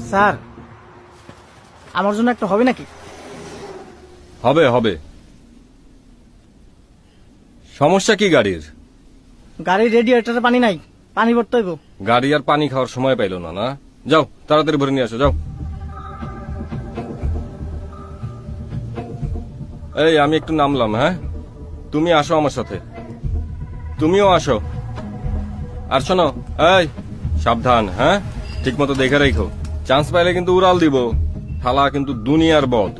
Sir আমার জন্য একটা হবে নাকি? হবে হবে। সমস্যা কি গাড়ির? গাড়ির রেডিয়েটরে পানি নাই, পানি ভরতে হইব। গাড়ি আর পানি খাওয়ার সময় পাইল না। না যাও তাড়াতাড়ি ভরে নিয়ে আসো যাও। এই আমি একটু নামলাম। হ্যাঁ তুমি আসো আমার সাথে, তুমিও আসো। আর শোনো, এই সাবধান, হ্যাঁ ঠিক মতো দেখে রেখো। চান্স পাইলে কিন্তু উড়াল দিব। থালা কিন্তু দুনিয়ার বদ।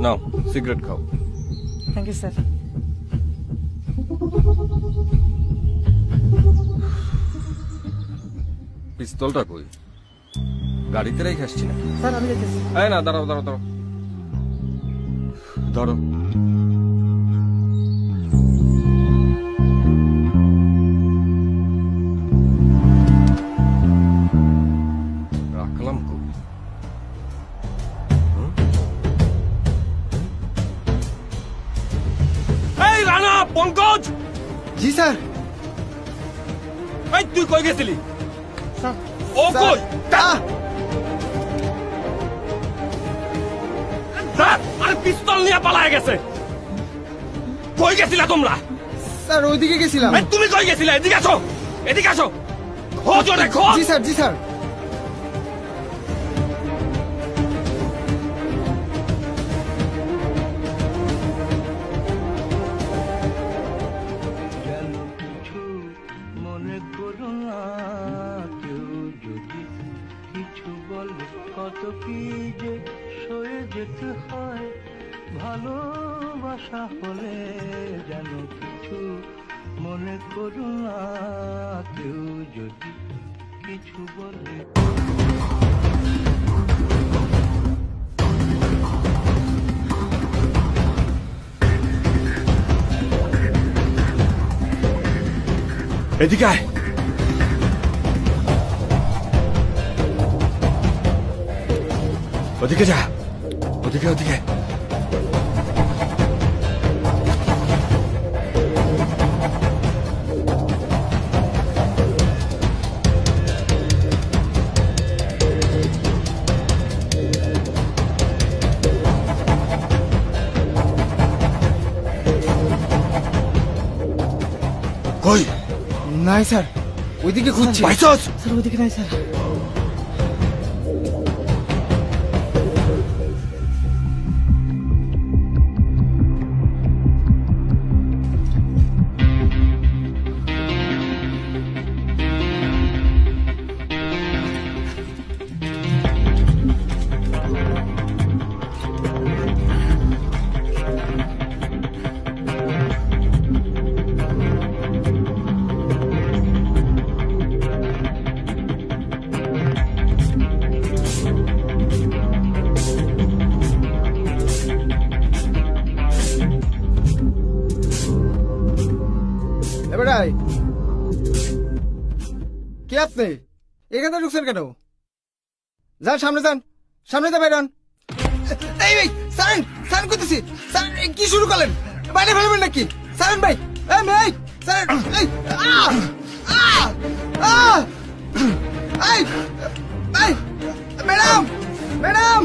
নাও সিগারেট খাও। Thank you sir. পিস্তলটা কই? গাড়িতে রেখে আসছি না স্যার আমি যেতেছি। এই না, দাঁড়াও দাঁড়াও দাঁড়াও, ধরো। রাখলাম কই? এই রানা, পঙ্কজ। জি স্যার। এই তুই কই গেছিলি? স্যার ও কই? আরে পিস্তল নিয়ে পালায় গেছে। কই গেছিলা তোমরা? স্যার ওইদিকে গেছিলাম। তুমি কই গেছিলা? এদিকে আসো, এদিকে আসো। খোঁজ ওরে, খোঁজ। জি স্যার, জি স্যার। মনে করো না কেউ যদি কিছু বলে, কত কি যে সয়ে যেতে হয়। ভালোবাসা হলে যেন কিছু মনে করো না কেউ যদি কিছু বলে। এদিকে আয়। ওদিকে যা, ওদিকে ওদিকে। কই? নাই স্যার, ওইদিকে খুঁজছি। পাইছস? স্যার ওইদিকে নাই স্যার। এবারে কে আপনি? এখানে ঢুকছেন কেন? যান সামনে, যান সামনে, যা বাইরন। এই সারেন, সারেন করতেছি। স্যার কি শুরু করলেন? বাইরে ফেলবেন নাকি? সারেন ভাই, এই সারেন। এই ম্যাডাম, ম্যাডাম।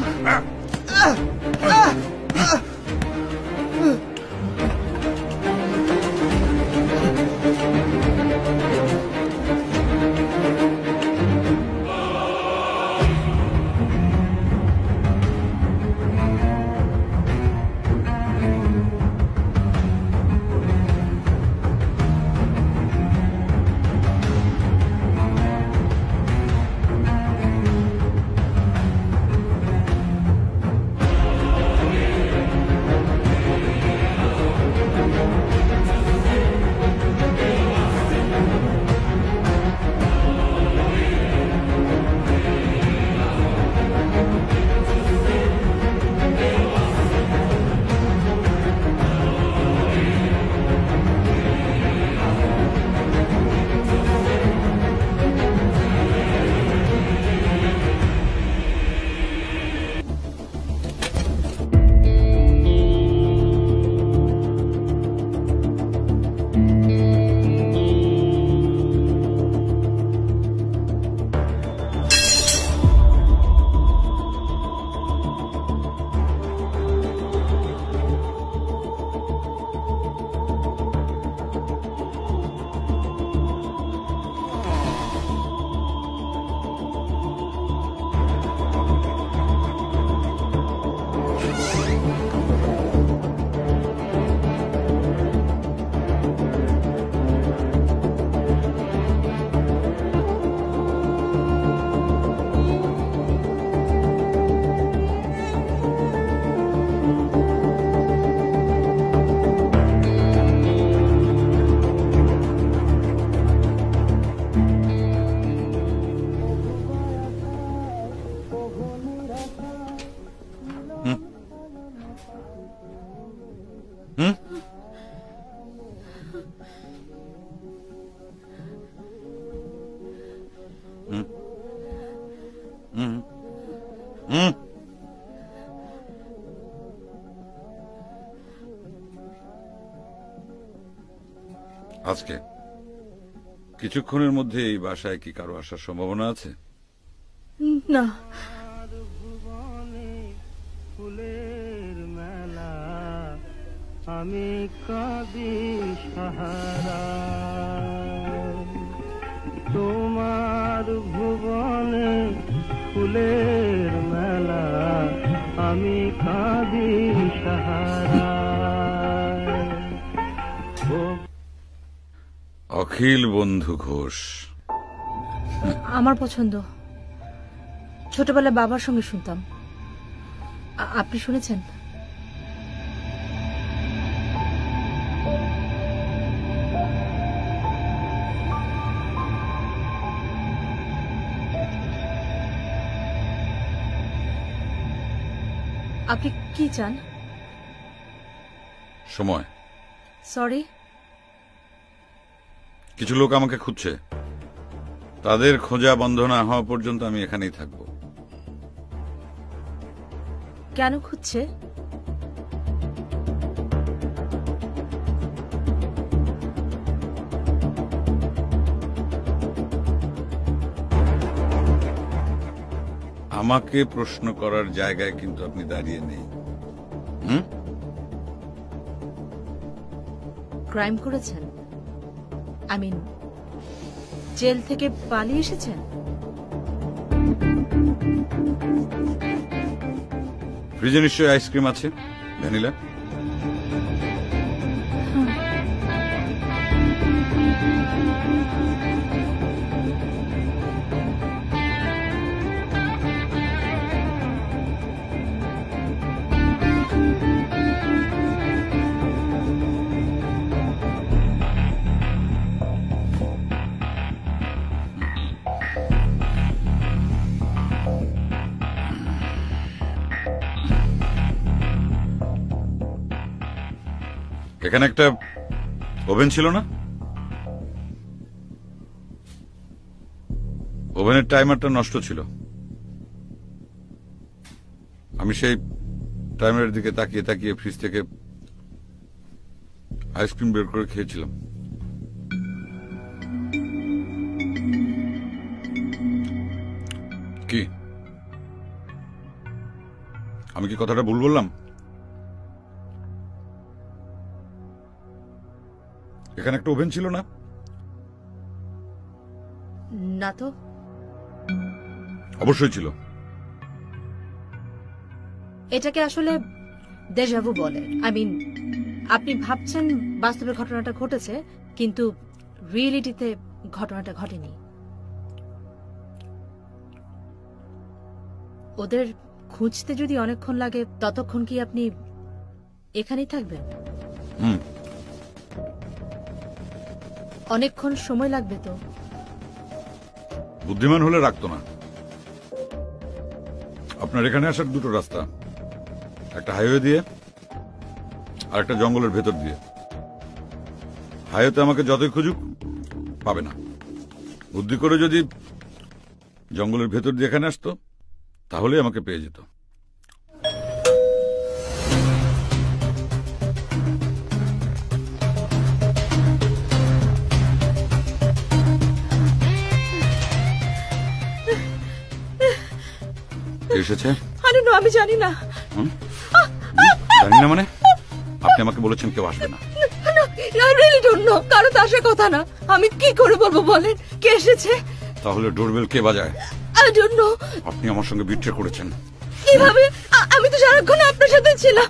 আজকে কিছুক্ষণের মধ্যে এই বাসায় কি কারো আসার সম্ভাবনা আছে? না, ফুলের মেলা আমি কাঁদি সাহারা তোমার ভুবনে ফুলের মেলা আমি কাঁদি সাহারা অখিল বন্ধু ঘোষ। আমার পছন্দ। ছোটবেলায় বাবার সঙ্গে শুনতাম। আপনি শুনেছেন? আপনি কি চান? সময়। সরি। কিছু লোক আমাকে খুঁজছে, তাদের খোঁজা বন্ধ না হওয়া পর্যন্ত আমি এখানেই থাকবো। কেন খুঁজছে? আমাকে প্রশ্ন করার জায়গায় কিন্তু আপনি দাঁড়িয়ে নেই। ক্রাইম করেছেন? আই মিন, জেল থেকে পালিয়ে এসেছেন? ফ্রিজে নিশ্চয়ই আইসক্রিম আছে, ভ্যানিলা। এখানে একটা ওভেন ছিল না? ওভেনের টাইমারটা নষ্ট ছিল। আমি সেই টাইমারের দিকে তাকিয়ে তাকিয়ে ফ্রিজ থেকে আইসক্রিম বের করে খেয়েছিলাম। কি আমি কি কথাটা ভুল বললাম? এখানে একটা ওভেন ছিল না? না তো। অবশ্যই ছিল। এটাকে আসলে দেজাভু বলে। আই মিন, আপনি ভাবছেন বাস্তবে ঘটনাটা ঘটেছে, কিন্তু রিয়েলিটিতে ঘটনাটা ঘটেনি। ওদের খুঁজতে যদি অনেকক্ষণ লাগে, ততক্ষণ কি আপনি এখানেই থাকবেন? অনেকক্ষণ সময় লাগবে তো। বুদ্ধিমান হলে রাখতো না। আপনার এখানে আসার দুটো রাস্তা, একটা হাইওয়ে দিয়ে আর একটা জঙ্গলের ভেতর দিয়ে। হাইওয়েতে আমাকে যতই খুঁজুক পাবে না। বুদ্ধি করে যদি জঙ্গলের ভেতর দিয়ে এখানে আসতো, তাহলে আমাকে পেয়ে যেত। এসেছে? আমি জানি না। জানি না মানে? আপনি আমাকে বলেছেন কেউ আসবে না। কারো তো আসার কথা না। আমি কি করে বলবো বলেন? কে এসেছে? তাহলে ডোরবেল কে বাজায়? আপনি আমার সঙ্গে বিট্রে করেছেন। কিভাবে? আমি তো সারাক্ষণ আপনার সাথে ছিলাম।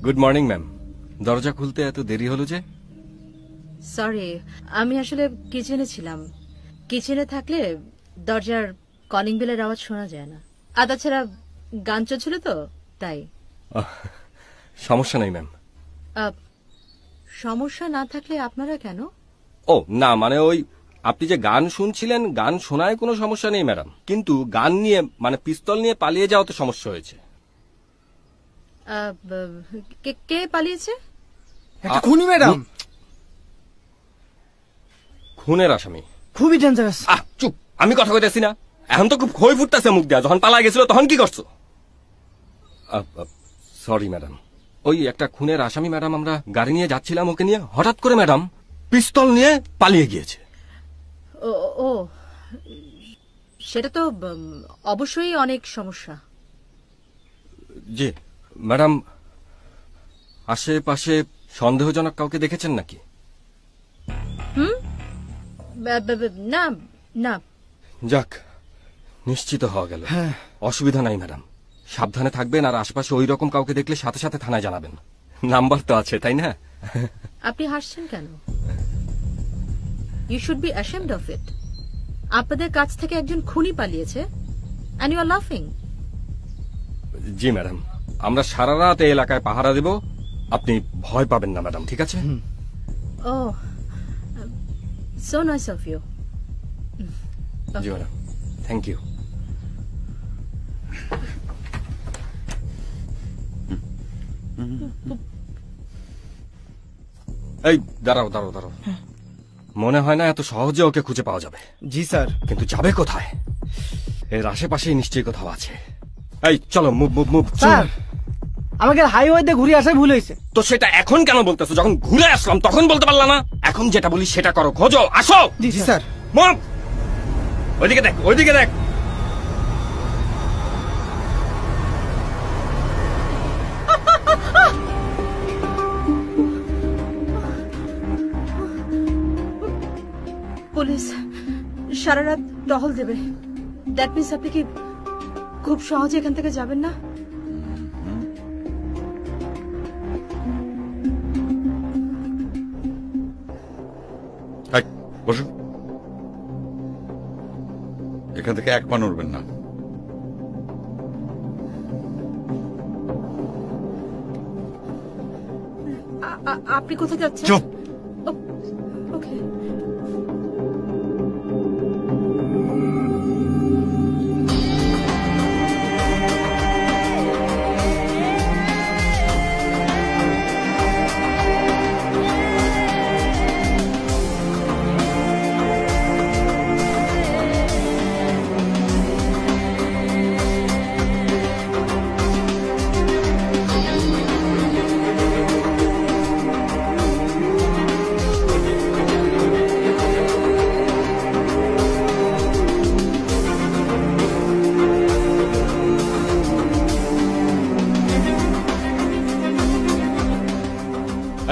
Good morning ma'am. দরজা খুলতে এত দেরি হলো যে? সরি, আমি আসলে কিচেনে ছিলাম। কিচেনে থাকলে দরজার কলিং বেলের আওয়াজ শোনা যায় না। আর তাছাড়া গান চলছিল তো, তাই। সমস্যা নেই ম্যাম। সমস্যা না থাকলে আপনারা কেন? ও না, মানে ওই আপনি যে গান শুনছিলেন, গান শোনায় কোনো সমস্যা নেই ম্যাডাম, কিন্তু গান নিয়ে মানে পিস্তল নিয়ে পালিয়ে যাওয়াতে সমস্যা হয়েছে। কে পালিয়েছে? একটা খুনি ম্যাডাম। খুনের আসামি। খুবই ডেঞ্জারাস। চুপ, আমি কথা কইতেছি না, এখন তো খুব খই ফুটতেছে মুখ দেয়া। যখন পালা গেছিল তখন কি করছো? সরি ম্যাডাম, ওই একটা খুনের আসামি ম্যাডাম, আমরা গাড়ি নিয়ে যাচ্ছিলাম ওকে নিয়ে, হঠাৎ করে ম্যাডাম পিস্তল নিয়ে পালিয়ে গিয়েছে। ও সেটা তো অবশ্যই অনেক সমস্যা। জি ম্যাডাম, আশেপাশে সন্দেহজনক কাউকে দেখেছেন নাকি? না না। যাক, নিশ্চিত হওয়া গেল। অসুবিধা নাই ম্যাডাম, সাবধানে থাকবেন, আর আশপাশে ওই রকম কাউকে দেখলে সাথে সাথে থানায় জানাবেন। নাম্বার তো আছে, তাই না? আপনি হাসছেন কেন? You should be ashamed of it. আপনাদের কাছ থেকে একজন খুনি পালিয়েছে and you are laughing. G madam, আমরা সারা রাত এই এলাকায় পাহারা দেব, আপনি ভয় পাবেন না ম্যাডাম, ঠিক আছে? Oh, so nice of you. জি ম্যাডাম, থ্যাংক ইউ। এই দাঁড়াও দাঁড়াও দাঁড়াও, মনে হয় না এত সহজে ওকে খুঁজে পাওয়া যাবে। জি স্যার। কিন্তু যাবে কোথায়? এর আশেপাশেই নিশ্চয়ই কোথাও আছে। এই চলো, মুভ মুভ মুভ। স্যার, আমাকে হাইওয়েতে ঘুরে আসাই ভুল হয়েছে। তো সেটা এখন কেন বলতেছো? যখন ঘুরে আসলাম তখন বলতে পারলা না? এখন যেটা বলি সেটা করো, খোঁজো, আসো। জি স্যার। মুভ, ওইদিকে দেখ, ওইদিকে দেখ। পুলিশ সারা রাত টহল দেবে। দ্যাট মিন্স আপনি কি খুব সহজে এখান থেকে যাবেন না? বসুন, এখান থেকে এক পা নড়বেন না। আপনি কোথায় যাচ্ছেন? চুপ। ওকে।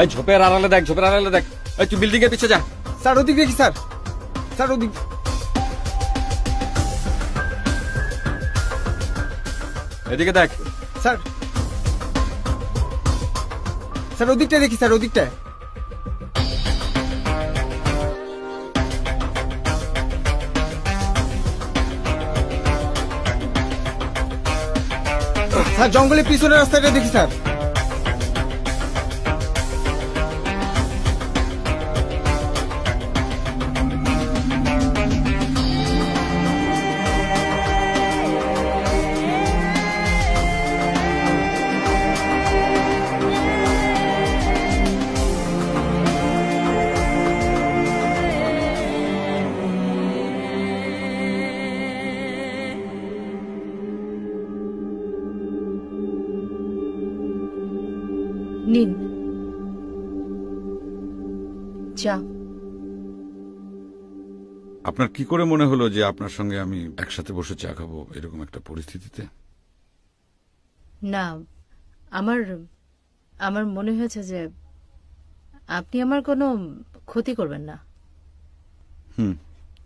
এই ঝোপের আড়ালে দেখ, ঝোপের আড়ালে দেখ। এই তুই বিল্ডিং এর পিছে যা। স্যার ওদিক দেখি স্যার। স্যার ওদিক। এদিকে দেখ। স্যার স্যার ওদিকটা দেখি স্যার, ওদিকটা। স্যার জঙ্গলের পিছনের রাস্তাটা দেখি স্যার। নিন চা। আপনার কি করে মনে হলো যে আপনার সঙ্গে আমি একসাথে বসে চা খাবো এরকম একটা পরিস্থিতিতে? না, আমার আমার মনে হয়েছে যে আপনি আমার কোনো ক্ষতি করবেন না।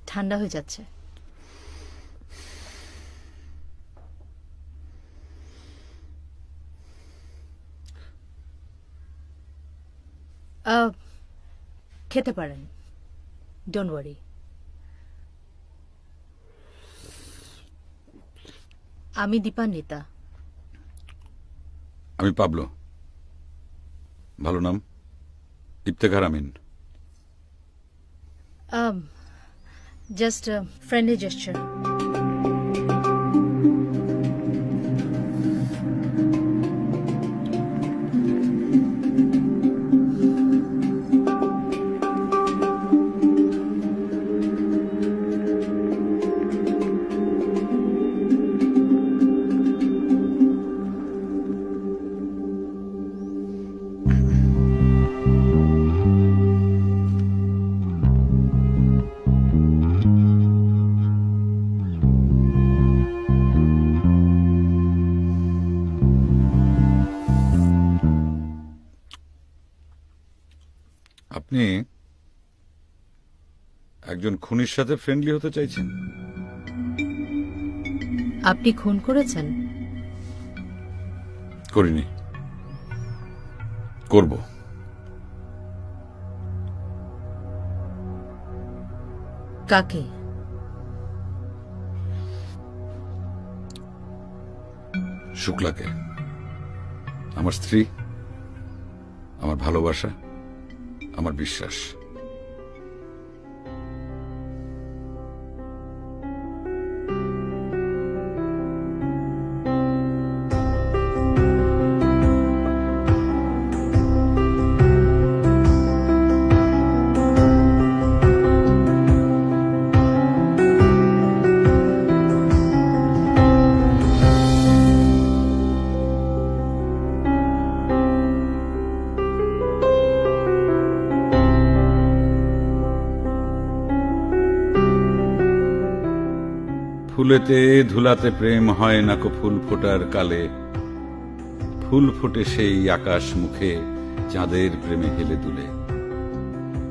ঠান্ডা হয়ে যাচ্ছে। খেতে পারেন, ডোন্ট ওয়ারি। আমি দীপান্বিতা। আমি পাবলো। ভালো নাম, Iftekhar Amin. Just friendly jester. আপনি একজন খুনির সাথে ফ্রেন্ডলি হতে চাইছেন? আপনি খুন করেছেন? করিনি, করব। কাকে? শুক্লাকে, আমার স্ত্রী, আমার ভালোবাসা, আমার বিশ্বাস। ফুলেতে ধুলাতে প্রেম হয় না কো ফুল ফোটার কালে, ফুল ফোটে সেই আকাশ মুখে চাঁদের প্রেমে হেলে দুলে।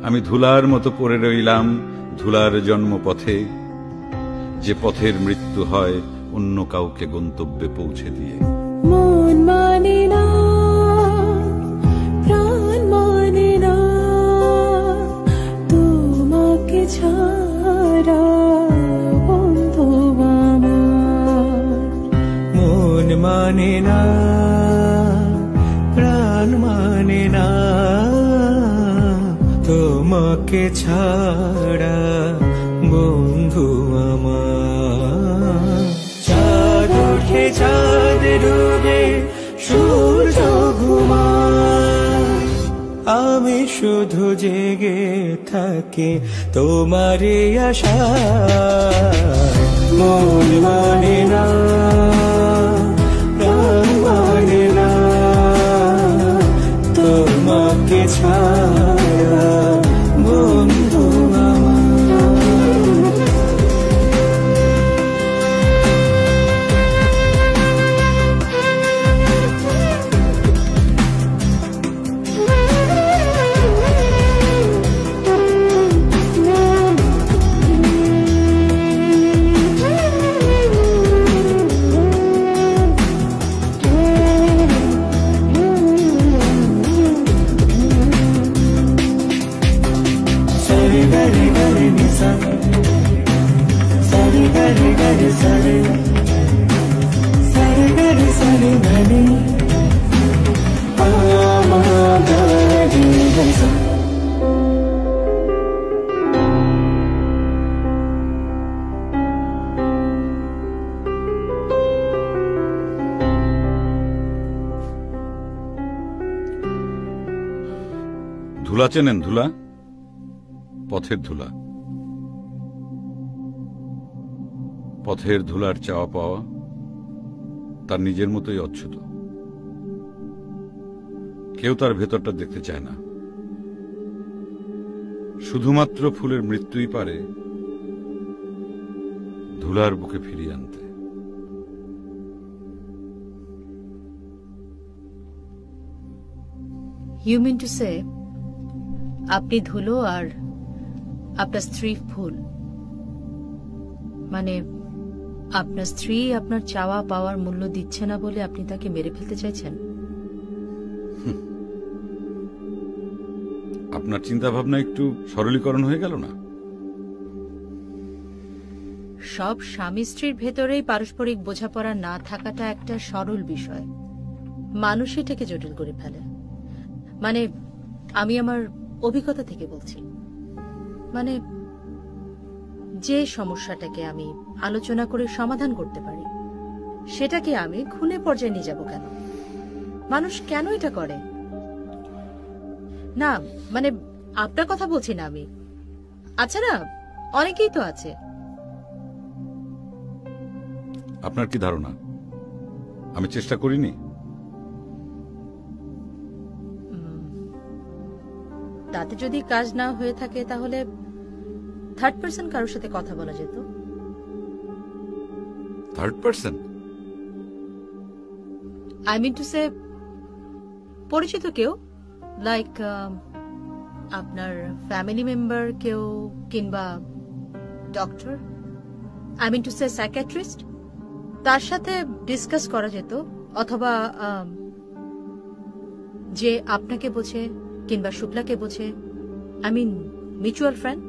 আমি ধুলার মতো পড়ে রইলাম ধুলার জন্মপথে, যে পথের মৃত্যু হয় অন্য কাউকে গন্তব্যে পৌঁছে দিয়ে। মন মানে না, প্রাণ মানে না, তোমাকে ছাড়া বন্ধু আমার। মন মানে না, প্রাণ মানে না, তোমাকে ছাড়া বন্ধু আমার। চাঁদ ওঠে চাঁদ ডুবে সূর্য ঘুমায়, আমি শুধু জেগে থাকি তোমারই আশায়। মন মানে না, প্রাণ মানে না, তোমাকে ছাড়া বন্ধু আমার। ধুলা চেনেন? ধুলা, পথের ধুলা। পথের ধুলার চাওয়া পাওয়া তার নিজের মতোই অচ্ছুত। কেউ তার ভেতরটা দেখতে চায় না। শুধুমাত্র ফুলের মৃত্যুই পারে ধুলার বুকে ফিরিয়ে আনতে। ইউ মিন টু সে আপনি ধুলো আর আপনার স্ত্রী ফুল? মানে আপনার স্ত্রী আপনার চাওয়া পাওয়ার মূল্য দিচ্ছে না বলে আপনি তাকে মেরে ফেলতে চাইছেন? আপনার চিন্তা ভাবনা একটু সরলীকরণ হয়ে গেল না? সব স্বামী স্ত্রীর ভেতরেই পারস্পরিক বোঝাপড়া না থাকাটা একটা সরল বিষয়, মানুষ এটাকে জটিল করে ফেলে। মানে আমি আমার অভিজ্ঞতা থেকে বলছি, মানে যে সমস্যাটাকে আমি আলোচনা করে সমাধান করতে পারি সেটাকে আমি খুনে পর্যায়ে নিয়ে যাব কেন? মানুষ কেন এটা করে? না মানে আপনার কথা বলছি না আমি। আচ্ছা না, অনেকেই তো আছে। আপনার কি ধারণা আমি চেষ্টা করিনি? তাতে যদি কাজ না হয়ে থাকে তাহলে থার্ড পার্সন কারোর সাথে কথা বলা যেত। Third person? I mean to say পরিচিত কেউ, লাইক আপনার ফ্যামিলি মেম্বার কেউ, কিংবা doctor, I mean to say psychiatrist. তার সাথে ডিসকাস করা যেত, অথবা যে আপনাকে বোঝে কিংবা শুক্লাকে বোঝে, আই মিন মিউচুয়াল ফ্রেন্ড,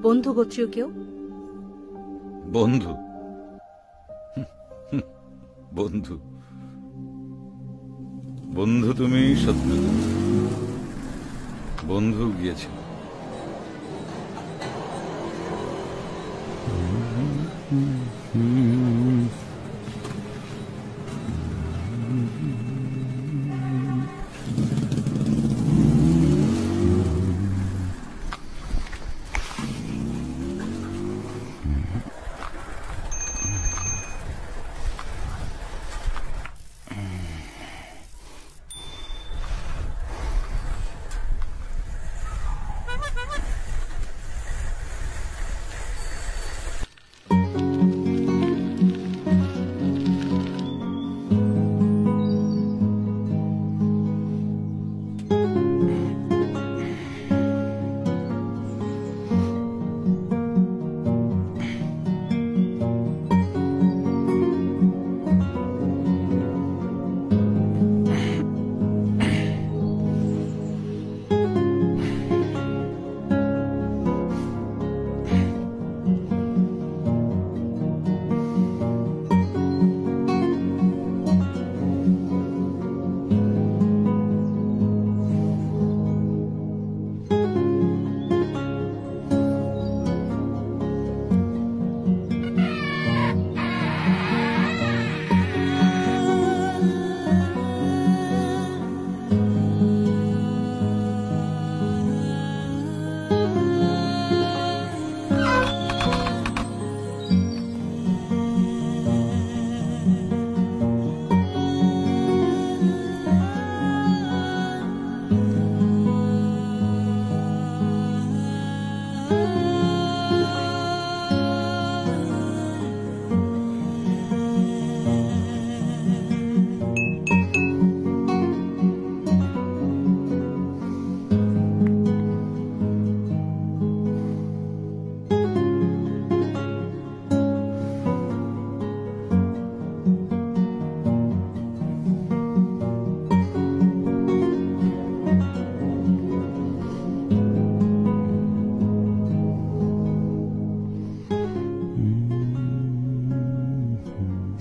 বন্ধু গোত্রীয় কেউ। বন্ধু? বন্ধু বন্ধু তুমি সত্যি বন্ধু গিয়েছিল।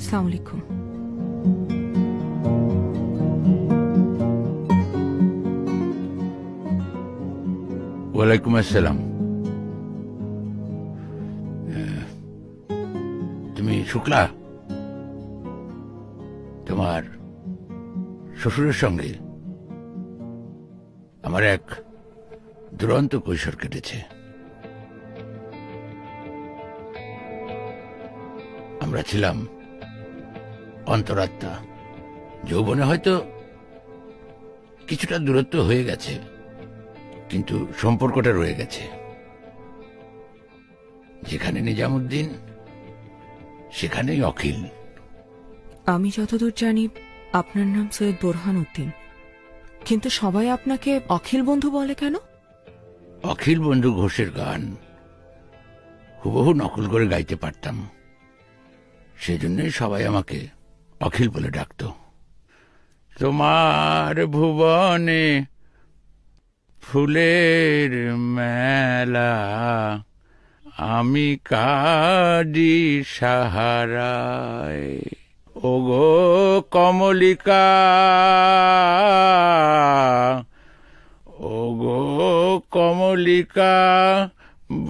अस्सलाम वालेकुम। ওয়ালাইকুম আসসালাম। তুমি শুক্লা? তোমার শ্বশুরের সঙ্গে আমার এক দুরন্ত কৈশোর কেটেছে। আমরা ছিলাম অন্তরাত্মা। যৌবনে হয়তো কিছুটা দূরত্ব হয়ে গেছে, কিন্তু সম্পর্কটা রয়ে গেছে। যেখানে নিজামুদ্দিন সেখানেই অখিল। আমি যতদূর জানি আপনার নাম সৈয়দ বোরহান উদ্দিন, কিন্তু সবাই আপনাকে অখিল বন্ধু বলে কেন? অখিল বন্ধু ঘোষের গান হুবহু নকল করে গাইতে পারতাম, সেজন্যই সবাই আমাকে অখিল বলে ডাকত। তোমার ভুবনে ফুলের মেলা, আমি কাদি সাহারায়। ওগো কমলিকা, ওগো কমলিকা,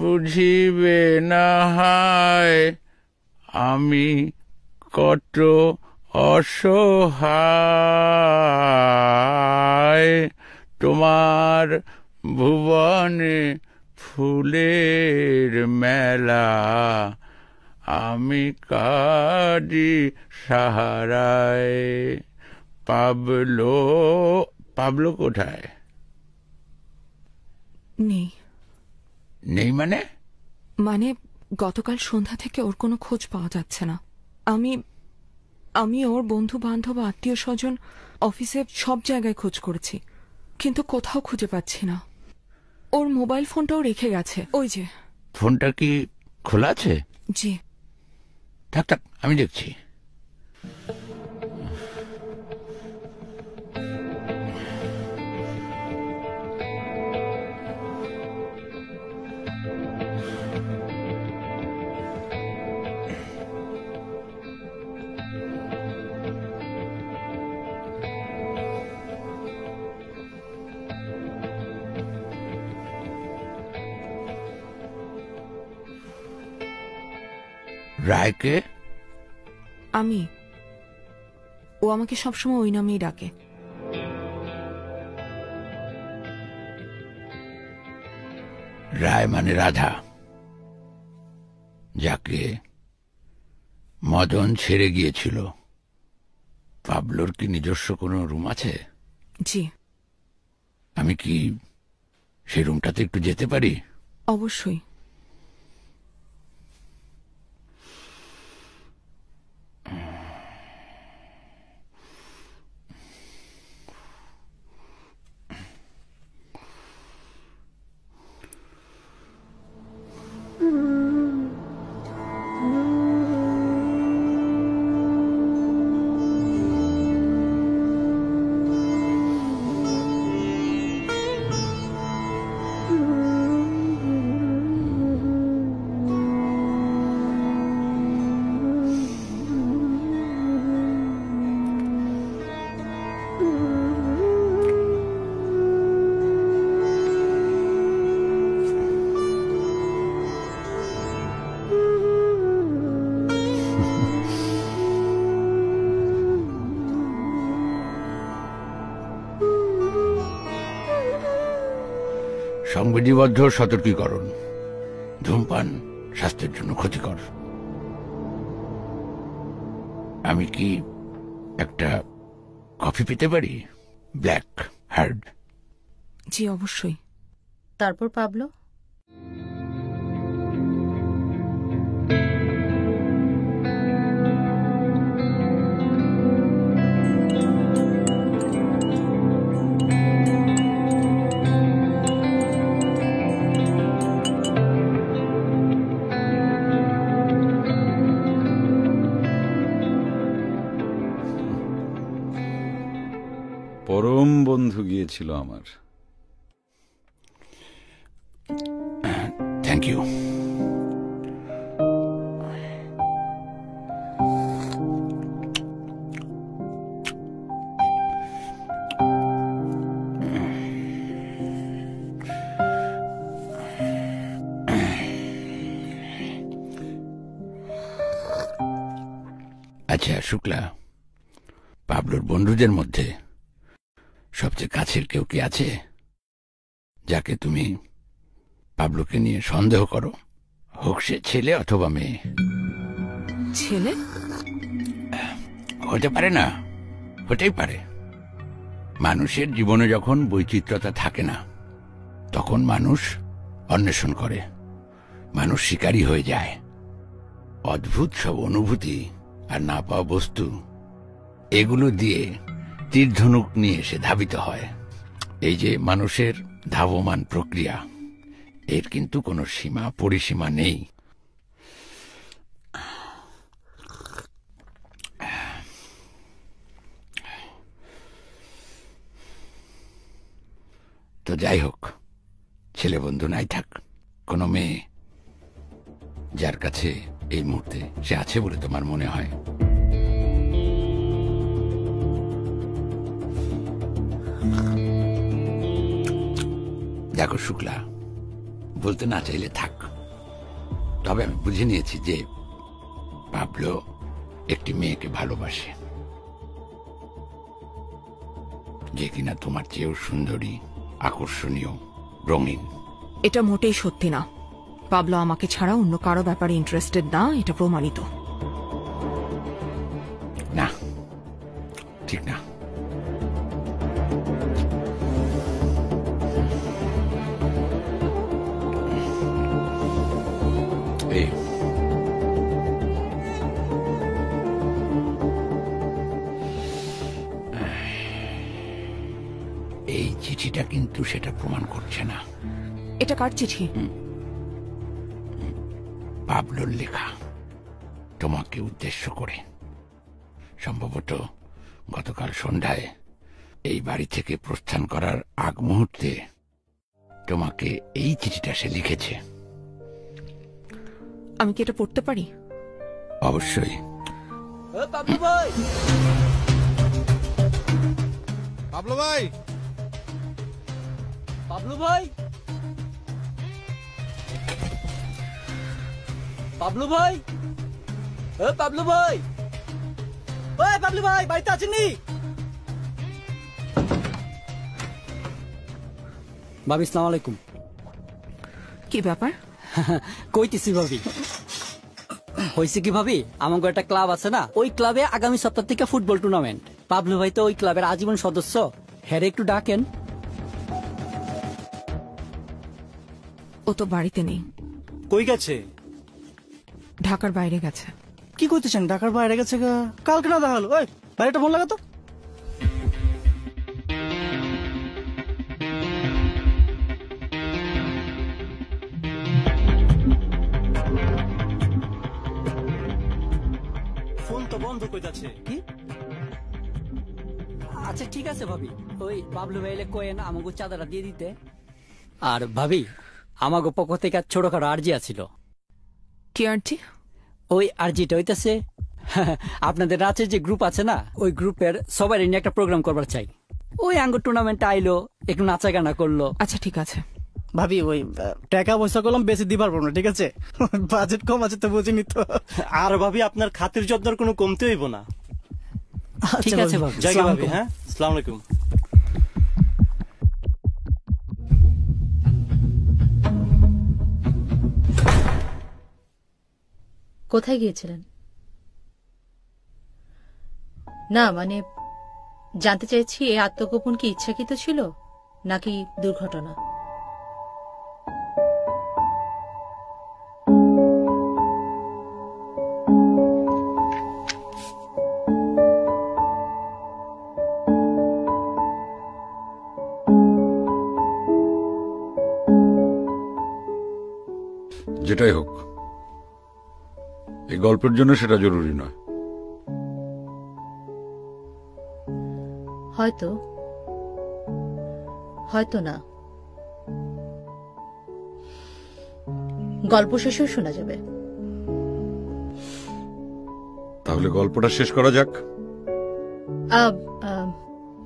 বুঝিবে না হায় আমি কত অসহায়, তোমার ভুবনে ফুলের মেলা, আমি কাঁদি সাহারায়। পাবলো, পাবলো কোথায়? নেই। নেই মানে? মানে গতকাল সন্ধ্যা থেকে ওর কোনো খোঁজ পাওয়া যাচ্ছে না। আমি ওর বন্ধু বান্ধব আত্মীয় স্বজন অফিসে সব জায়গায় খোঁজ করেছি, কিন্তু কোথাও খুঁজে পাচ্ছি না। ওর মোবাইল ফোনটাও রেখে গেছে। ওই যে। ফোনটা কি খোলা আছে? জি। থাক থাক, আমি দেখছি। রায়কে? ও আমাকে সবসময় ওই নামেই ডাকে। রায় মানে রাধা, যাকে মদন ছেড়ে গিয়েছিল। পাবলোর কি নিজস্ব কোনো রুম আছে? জি। আমি কি সেই রুমটাতে একটু যেতে পারি? অবশ্যই। সংবিধিবদ্ধ সতর্কীকরণ, ধূমপান স্বাস্থ্যের জন্য ক্ষতিকর। আমি কি একটা কফি পেতে পারি? Black hard. জি অবশ্যই। তারপর পাবলো? পরম বন্ধু গিয়েছিল আমার। Thank you. আচ্ছা শুক্লা, পাবলোর বন্ধুদের মধ্যে সবচেয়ে কাছের কেউ কি আছে যাকে তুমি পাবলোকে নিয়ে সন্দেহ করো? হোক সে ছেলে অথবা মেয়ে। ছেলে হতে পারে না? হতেই পারে। মানুষের জীবনে যখন বৈচিত্র্যতা থাকে না, তখন মানুষ অন্বেষণ করে, মানুষ শিকারী হয়ে যায়। অদ্ভুত সব অনুভূতি আর না পাওয়া বস্তু, এগুলো দিয়ে তীরধনুক নিয়ে সে ধাবিত হয়। এই যে মানুষের ধাবমান প্রক্রিয়া, এর কিন্তু কোনো সীমা পরিসীমা নেই। তো যাই হোক, ছেলে বন্ধু নাই থাক, কোনো মেয়ে যার কাছে এই মুহূর্তে সে আছে বলে তোমার মনে হয়? দেখো শুক্লা, বলতে না চাইলে থাক। তবে আমি বুঝে নিয়েছি যে পাবলো একটি মেয়েকে ভালোবাসে, যে কিনা তোমার চেয়েও সুন্দরী, আকর্ষণীয়, রঙিন। এটা মোটেই সত্যি না। পাবলো আমাকে ছাড়া অন্য কারো ব্যাপারে ইন্টারেস্টেড না, এটা প্রমাণিত। না, ঠিক না। এই চিঠিটা কিন্তু সেটা প্রমাণ করছে না। এটা কার চিঠি? পাবলোর লেখা, তোমাকে উদ্দেশ্য করে। সম্ভবত গতকাল সন্ধ্যায় এই বাড়ি থেকে প্রস্থান করার আগ মুহূর্তে তোমাকে এই চিঠিটা সে লিখেছে। আমি কি এটা পড়তে পারি? অবশ্যই। পাবলু ভাই, পাবলু ভাই, পাবলু ভাই, পাবলু ভাই, পাবলু ভাই, পাবলু ভাই বাড়িতে আছেননি? ভাবি আসসালামু আলাইকুম। কি ব্যাপার? কইতেছি ভাবি, হয়েছে কি ভাবি, আমাকে একটা ক্লাব আছে না, ওই ক্লাবে আগামী সপ্তাহ থেকে ফুটবল টুর্নামেন্ট। পাবলু ভাই তো ওই ক্লাবের আজীবন সদস্য, হ্যাঁ একটু ডাকেন। ও তো বাড়িতে নেই। কই গেছে? ঢাকার বাইরে গেছে। কি করতেছেন? ঢাকার বাইরে গেছে? কালকে না দেখালো? ওই বাইরেটা ফোন লাগাতো। ফোন তো বন্ধ কইতাছে। কি? আচ্ছা ঠিক আছে ভাবি, ওই পাবলু ভাই এলে কয়েন আমাকে চাঁদাটা দিয়ে দিতে। আর ভাবি, আমাকে পক্ষ থেকে ছোটখাটো আর্জি আছিল। কি আর্জি? ওই আর্জিটা হইতেছে আপনাদের নাচের যে গ্রুপ আছে না, ওই গ্রুপের সবাই নিয়ে একটা প্রোগ্রাম করবার চাই। ওই আঙ্গ টুর্নামেন্ট আইলো, একটু নাচা গানা করলো। আচ্ছা ঠিক আছে ভাবি, ওই টাকা পয়সা করলাম বেশি দিবার পারবো না, ঠিক আছে? বাজেট কম আছে তো বুঝিনি তো। আর ভাবি আপনার খাতির যত্নের কোনো কমতে হইব না। ঠিক আছে ভাবি, জায়গা ভাবি। হ্যাঁ, আসসালামু আলাইকুম। কোথায় গিয়েছিলেন? না মানে জানতে চাইছি, এই আত্মগোপন কি ইচ্ছাকৃত ছিল নাকি দুর্ঘটনা? যেটাই হোক, এই গল্পের জন্য সেটা জরুরি নয়। হয়তো, হয়তো না। গল্প শেষেও শোনা যাবে। তাহলে গল্পটা শেষ করা যাক।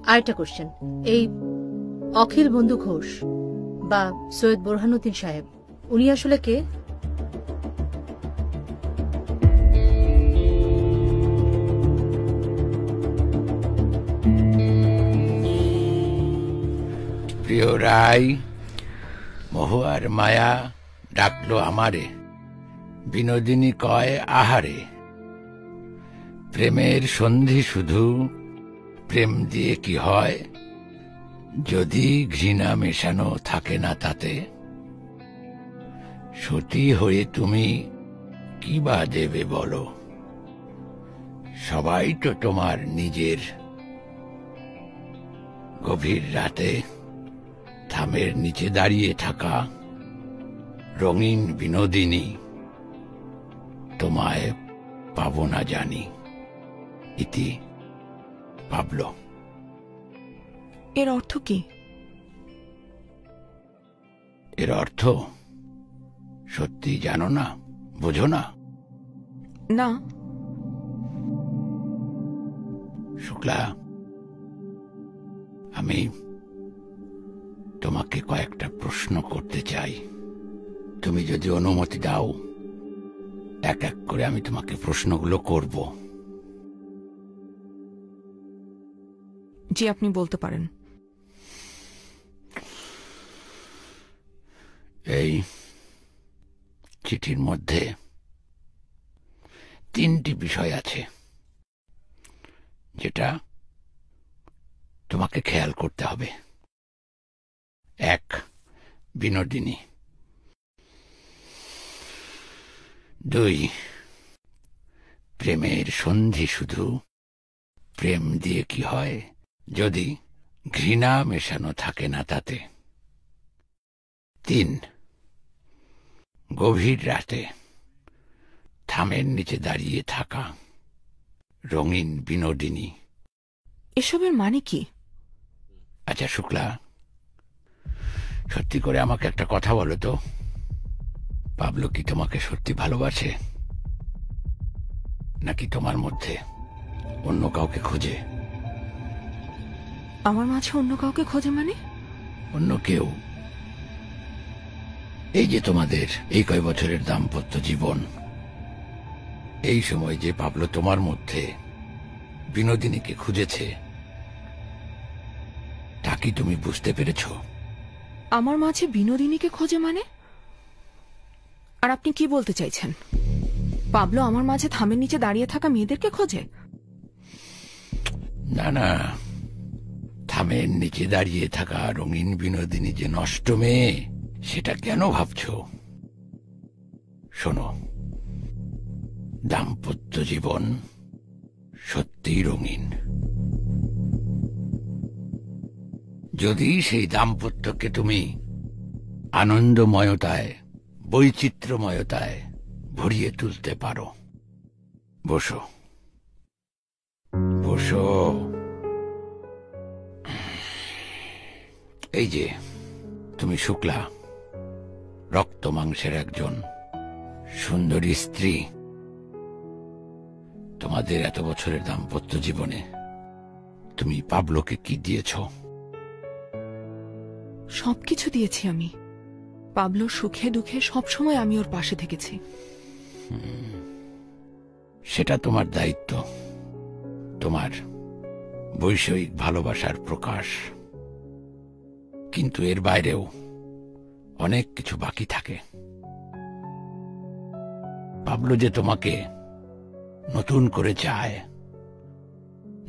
আরেকটা কোশ্চেন, এই অখিল বন্ধু ঘোষ বা সৈয়দ বোরহানুদ্দিন সাহেব, উনি আসলে কে? প্রিয় রায়, মহুয়ার মায়া ডাকলো আমারে, বিনোদিনী কয় আহারে। প্রেমের সন্ধি শুধু প্রেম দিয়ে কি হয়, যদি ঘৃণা মেশানো থাকে না তাতে। সতী হয়ে তুমি কি বা দেবে বলো, সবাই তো তোমার নিজের। গভীর রাতে থামের নিচে দাঁড়িয়ে থাকা রঙিন বিনোদিনী, তোমায় পাবো না জানি। ইতি পাবলো। এর অর্থ কি? এর অর্থ সত্যি জানো না, বোঝো না? না। শুক্লা, আমি তোমাকে কয়েকটা প্রশ্ন করতে চাই। তুমি যদি অনুমতি দাও এক এক করে আমি তোমাকে প্রশ্নগুলো করব। জি, আপনি বলতে পারেন। এই চিঠির মধ্যে 3টি বিষয় আছে যেটা তোমাকে খেয়াল করতে হবে। 1, বিনোদিনী। 2, প্রেমের সন্ধি শুধু প্রেম দিয়ে কি হয় যদি ঘৃণা মেশানো থাকে না তাতে। 3, গভীর রাতে থামের নিচে দাঁড়িয়ে থাকা রঙিন বিনোদিনী। এসবের মানে কি? আচ্ছা শুক্লা, সত্যি করে আমাকে একটা কথা বলো তো, পাবলো কি তোমাকে সত্যি ভালোবাসে, নাকি তোমার মধ্যে অন্য কাউকে খোঁজে? আমার মাঝে অন্য কাউকে খোঁজে মানে? অন্য কেউ। এই যে তোমাদের এই কয় বছরের দাম্পত্য জীবন, এই সময় যে পাবলো তোমার মধ্যে বিনোদিনীকে খুঁজেছে, তা কি তুমি বুঝতে পেরেছ? আমার মাঝে বিনোদিনীকে খোঁজে মানে? আর আপনি কি বলতে চাইছেন? পাবলো আমার মাঝে থামের নিচে দাঁড়িয়ে থাকা মেয়েদেরকে খোঁজে? না না, থামের নিচে দাঁড়িয়ে থাকা রঙিন বিনোদিনী যে নষ্ট মেয়ে, সেটা কেন ভাবছ? শোনো, দাম্পত্য জীবন সত্যিই রঙিন। যদি সেই দাম্পত্যকে তুমি আনন্দময়তায়, বৈচিত্র্যময়তায় ভরিয়ে তুলতে পারো। বসো বসো। এই যে তুমি শুক্লা, রক্ত মাংসের একজন সুন্দরী স্ত্রী। তোমাদের এত বছরের দাম্পত্য জীবনে তুমি পাবলোকে কি দিয়েছ? সবকিছু দিয়েছি আমি। পাবলোর সুখে দুঃখে সবসময় আমি ওর পাশে থেকেছি। সেটা তোমার দায়িত্ব, তোমার বৈষয়িক ভালোবাসার প্রকাশ। কিন্তু এর বাইরেও অনেক কিছু বাকি থাকে। পাবলো যে তোমাকে নতুন করে চায়,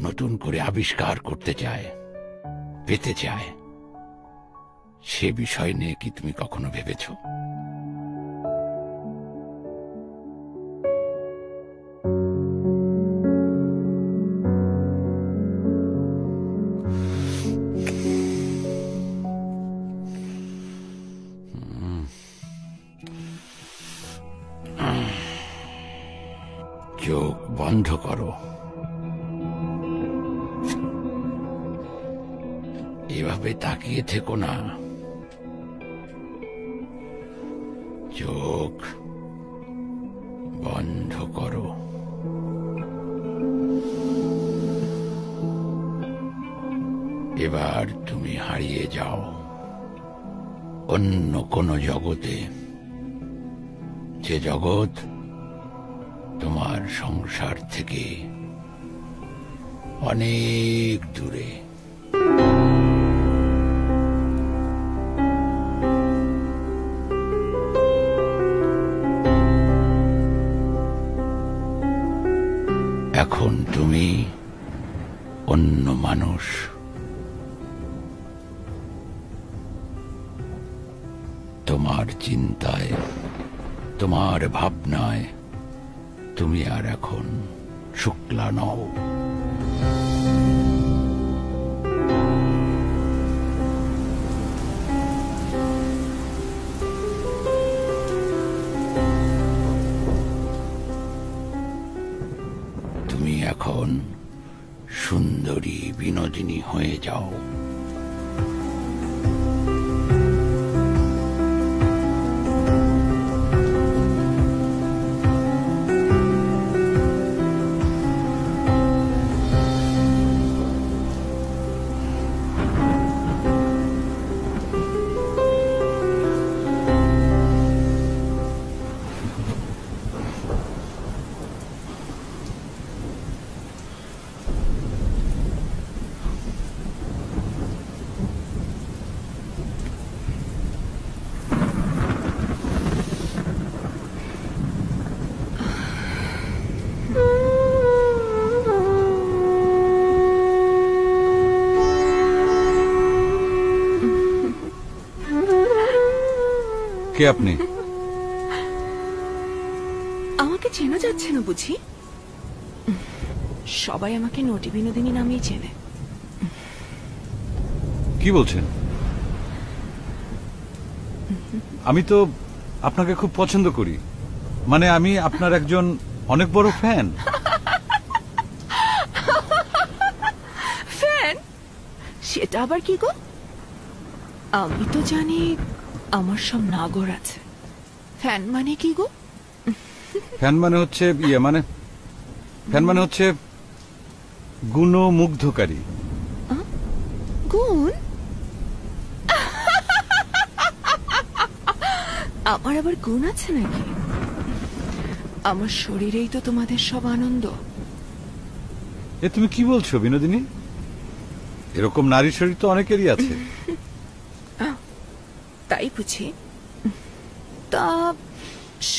নতুন করে আবিষ্কার করতে চায়, পেতে চায়, সে বিষয় নিয়ে কি তুমি কখনো ভেবেছ? চোখ বন্ধ করো। এভাবে তাকিয়ে থেকো না, চোখ বন্ধ করো। এবার তুমি হারিয়ে যাও অন্য কোন জগতে, যে জগৎ তোমার সংসার থেকে অনেক দূরে। এখন তুমি অন্য মানুষ। তোমার চিন্তায়, তোমার ভাবনায় তুমি আর এখন শুক্লা নও। তুমি এখন সুন্দরী বিনোদিনী হয়ে যাও। কে আপনি? আমাকে চেনা যাচ্ছে না বুঝি? সবাই আমাকে নটি বিনোদিনী নামেই চেনে। কি বলছেন? আমি তো আপনাকে খুব পছন্দ করি, মানে আমি আপনার একজন অনেক বড় ফ্যান। ফ্যান? সেটা আবার কি গো? আমি তো জানি আমার সব নাগর আছে। ফ্যান মানে কি গো? ফ্যান মানে হচ্ছে ফ্যান মানে হচ্ছে গুণমুগ্ধকারী। গুণ? আমার আবার গুণ আছে নাকি? আমার শরীরেই তো তোমাদের সব আনন্দ। এ তুমি কি বলছো বিনোদিনী? এরকম নারী শরীর তো অনেকেরই আছে। তাই বুঝি? তা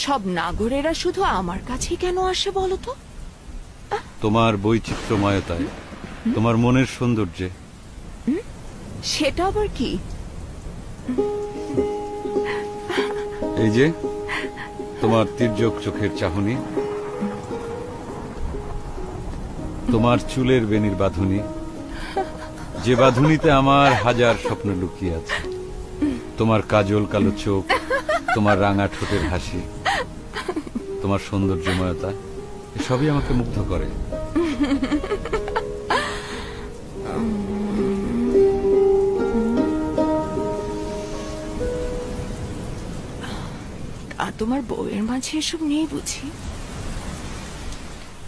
সব নাগরেরা শুধু আমার কাছেই কেন আসে বলো তো? তোমার বৈচিত্র্যময়তায়, তোমার মনের সৌন্দর্যে। সেটা আবার কি? এই যে তোমার তির্যক চোখের চাহনি, তোমার চুলের বেনির বাঁধুনি, যে বাঁধুনিতে আমার হাজার স্বপ্ন লুকিয়ে আছে, তোমার কাজল কালো চোখ, তোমার রাঙা ঠোঁটের হাসি, তোমার সৌন্দর্যময়তা, এসবই আমাকে মুগ্ধ করে। আর তোমার বউয়ের মাঝে এসব নেই বুঝি?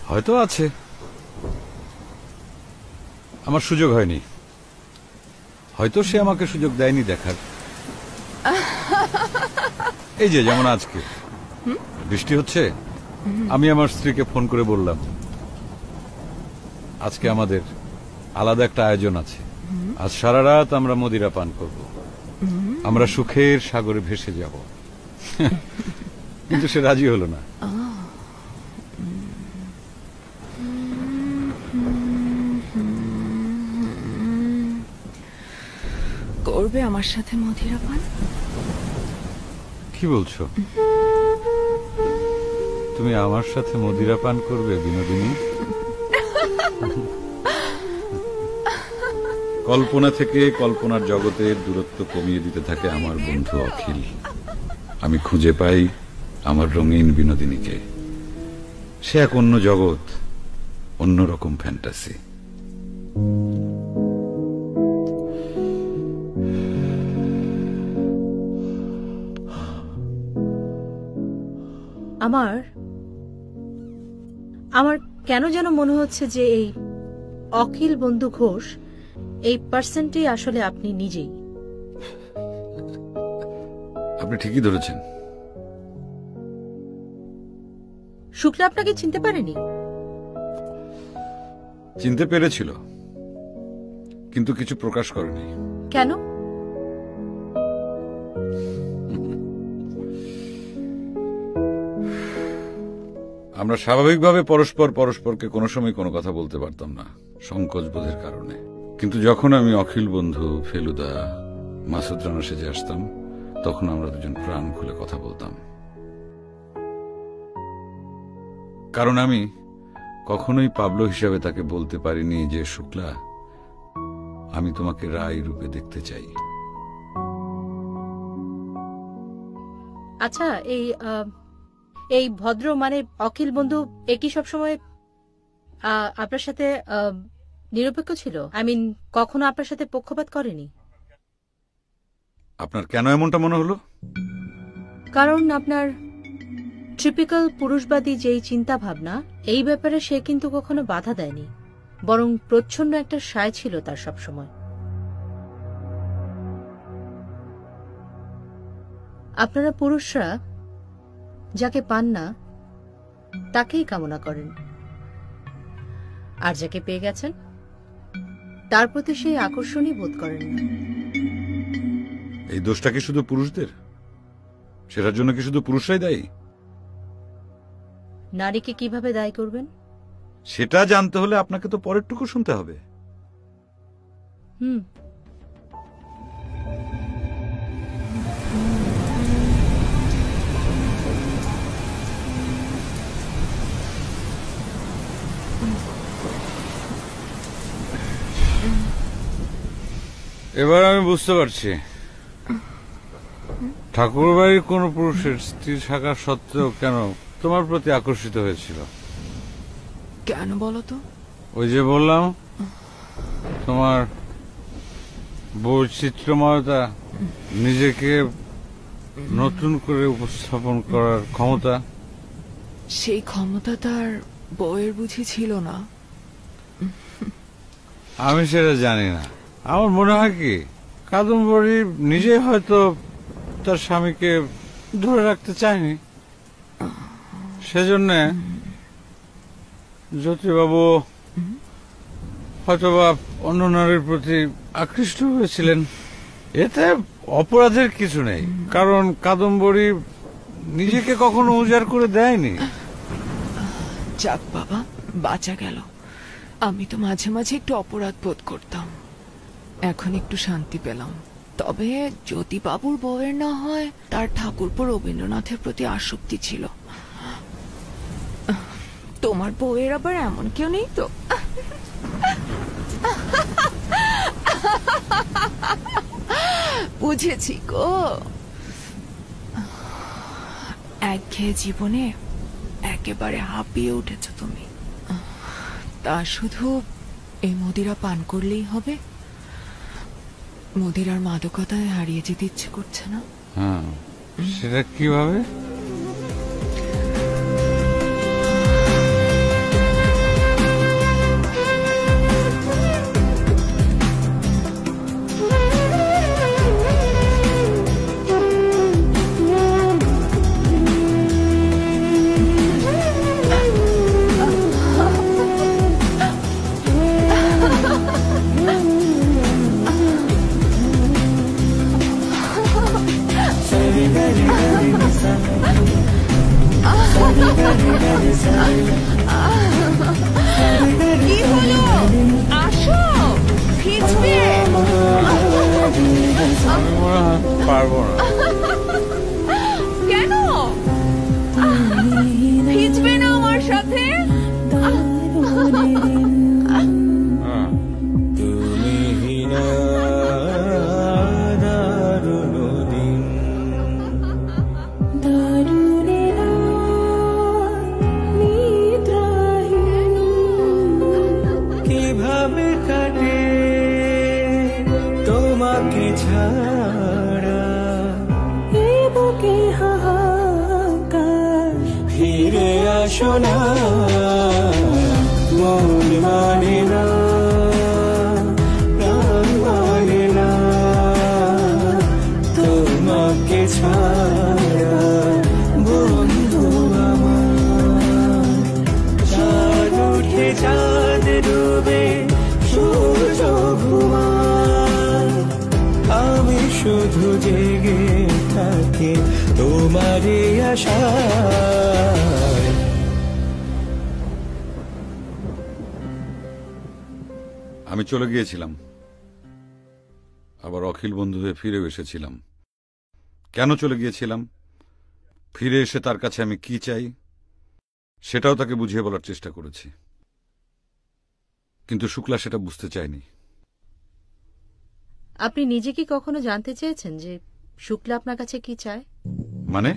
হয়তো আছে, আমার সুযোগ হয়নি। হয়তো সে আমাকে সুযোগ দেয়নি দেখার। এই যে যেমন আজকে বৃষ্টি হচ্ছে, আমি আমার স্ত্রীকে ফোন করে বললাম আজকে আমাদের আলাদা একটা আয়োজন আছে, আজ সারা রাত আমরা মদিরা পান করব, আমরা সুখের সাগরে ভেসে যাব। কিন্তু সে রাজি হলো না। করবে আমার সাথে মদিরা পান? কি বলছো? তুমি আমার সাথে মদিরা পান করবে বিনোদিনী? কল্পনা থেকে কল্পনার জগতের দূরত্ব কমিয়ে দিতে থাকে আমার বন্ধু অখিল। আমি খুঁজে পাই আমার রঙিন বিনোদিনীকে। সে এক অন্য জগৎ, অন্যরকম ফ্যান্টাসি। আমার কেন যেন মনে হচ্ছে যে এই অখিল বন্ধু ঘোষ, এই পার্সনটি আসলে আপনি নিজেই। আপনি ঠিকই ধরেছেন। শুক্লা আপনাকে চিনতে পারেনি? চিনতে পেরেছিল, কিন্তু কিছু প্রকাশ করেনি। কেন? আমরা স্বাভাবিকভাবে পরস্পরকে কোনো সময় কোনো কথা বলতে পারতাম না, সংকোচ বোধের কারণে। কিন্তু যখন আমি অখিল বন্ধু, ফেলুদা, মাসুদ রানা সেজে আসতাম, তখন আমরা দুজন প্রাণ খুলে কথা বলতাম। কারণ আমি কখনোই পাবলো হিসাবে তাকে বলতে পারিনি যে শুক্লা, আমি তোমাকে রায় রূপে দেখতে চাই। আচ্ছা, এই ভদ্র মানে অখিল বন্ধু একই সবসময় আপনার সাথে নিরপেক্ষ ছিল? আই মিন, কখনো আপনার সাথে পক্ষপাত করেনি? আপনার কেন এমনটা মনে হলো? কারণ আপনার ট্রিপিক্যাল পুরুষবাদী যেই চিন্তা ভাবনা, এই ব্যাপারে সে কিন্তু কখনো বাধা দেয়নি, বরং প্রচ্ছন্ন একটা সায় ছিল তার সবসময়। আপনারা পুরুষরা যাকে পান না তাকেই কামনা করেন, আর যাকে পেয়ে গেছেন তার প্রতি সেই আকর্ষণই বোধ করেন না। এই দোষটা কি শুধু পুরুষদের? সেটার জন্য কি শুধু পুরুষরাই দায়ী? নারীকে কিভাবে দায়ী করবেন? সেটা জানতে হলে আপনাকে তো পরেরটুকু শুনতে হবে। এবার আমি বুঝতে পারছি ঠাকুর বাড়ির কোন পুরুষের স্ত্রী থাকা সত্ত্বেও কেন তোমার প্রতি আকর্ষিত হয়েছিল। কেন বলো তো? ওই যে বললাম তোমার বৈচিত্র্যময়তা, নিজেকে নতুন করে উপস্থাপন করার ক্ষমতা। সেই ক্ষমতা তার বউয়ের বুঝি ছিল না? আমি সেটা জানি না। আমার মনে হয় কি কাদম্বরী নিজেই হয়তো তার স্বামীকে ধরে রাখতে চায়নি, সেজন্য জ্যোতিবাবু হয়তোবা অন্য নারীর প্রতি আকৃষ্ট হয়েছিলেন। এতে অপরাধের কিছু নেই, কারণ কাদম্বরী নিজেকে কখনো উজাড় করে দেয়নি। যাক বাবা, বাঁচা গেল। আমি তো মাঝে মাঝে একটু অপরাধ বোধ করতাম, এখন একটু শান্তি পেলাম। তবে যদি বাবুর বউয়ের না হয়, তার ঠাকুরপো রবীন্দ্রনাথের প্রতি আসক্তি ছিল। তোমার বউয়ের আবার এমন কেউ নেই তো? বুঝেছি গো, একঘেয়ে জীবনে একেবারে হাঁপিয়ে উঠেছ তুমি। তা শুধু এই মদিরা পান করলেই হবে? মদিরার মাদকতায় হারিয়ে যেতে ইচ্ছে করছে না? হ্যাঁ, সেটা কিভাবে? কি হলো? আসো, ভিজবে। পারবো না। কেন ভিজবে না আমার সাথে? কিভাবে কাটে তোমাকে ছাড়া, এ বুকে হাহাকার, ফিরে আসো না, মন মানে না, প্রাণ মানে না, তোমাকে ছাড়া বন্ধু আমার। চাঁদ উঠে চাঁদ ডুবে সূর্য ঘুমায়, আমি শুধু জেগে থাকি তোমারই আশায়। আমি চলে গিয়েছিলাম, আবার অখিল বন্ধু হয়ে ফিরেও এসেছিলাম। কেন চলে গিয়েছিলাম, ফিরে এসে তার কাছে আমি কি চাই, সেটাও তাকে বুঝিয়ে বলার চেষ্টা করেছি, কিন্তু শুক্লা সেটা বুঝতে চায়নি। আপনি নিজে কি কখনো জানতে চেয়েছেন যে শুক্লা আপনার কাছে কি চায়? মানে?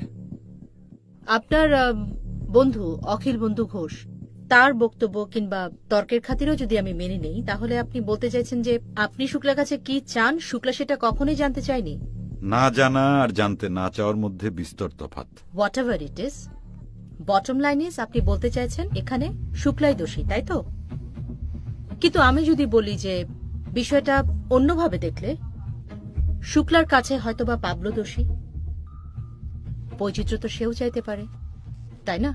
আপনার বন্ধু অখিল বন্ধু ঘোষ, তার বক্তব্য কিংবা তর্কের খাতিরেও যদি আমি মেনে নেই, তাহলে আপনি বলতে চাইছেন যে আপনি শুক্লার কাছে কি চান, শুক্লা সেটা কখনোই জানতে চায়নি? না জানা আর জানতে না চাওয়ার মধ্যে বিস্তর তফাৎ। What ever it is, bottom line is আপনি বলতে চাইছেন এখানে শুক্লাই দোষী, তাই তো? কিন্তু আমি যদি বলি যে বিষয়টা অন্যভাবে দেখলে শুক্লার কাছে হয়তোবা পাবলো দোষী, বৈচিত্র্য তো সেও চাইতে পারে, তাই না?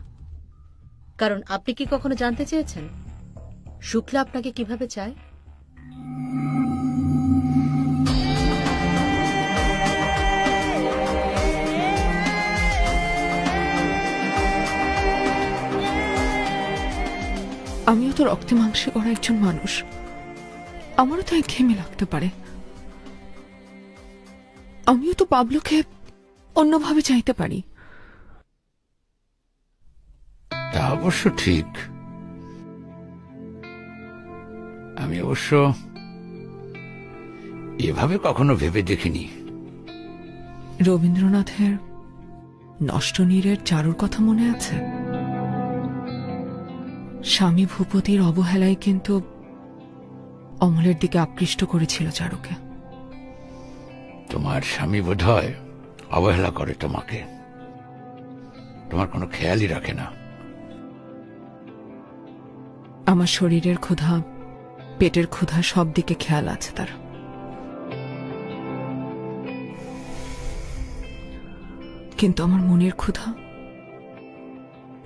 কারণ আপনি কি কখনো জানতে চেয়েছেন শুক্লা আপনাকে কিভাবে চায়? আমিও তো রক্তে মাংসে করা একজন মানুষ, আমারও তো একঘেয়েমি লাগতে পারে। আমিও তো পাবলোকে অন্যভাবে চাইতে পারি। তা অবশ্য ঠিক। আমি অবশ্য এভাবে কখনো ভেবে দেখিনি। রবীন্দ্রনাথের নষ্ট নীরের চারুর কথা মনে আছে? স্বামী ভূপতির অবহেলায় কিন্তু অমলের দিকে আকৃষ্ট করেছিল চারুকে। তোমার স্বামী বোধহয় অবহেলা করে তোমাকে, তোমার কোনো খেয়ালই রাখে না। আমার শরীরের ক্ষুধা, পেটের ক্ষুধা, সব দিকে খেয়াল আছে তার। কিন্তু আমার মনের ক্ষুধা,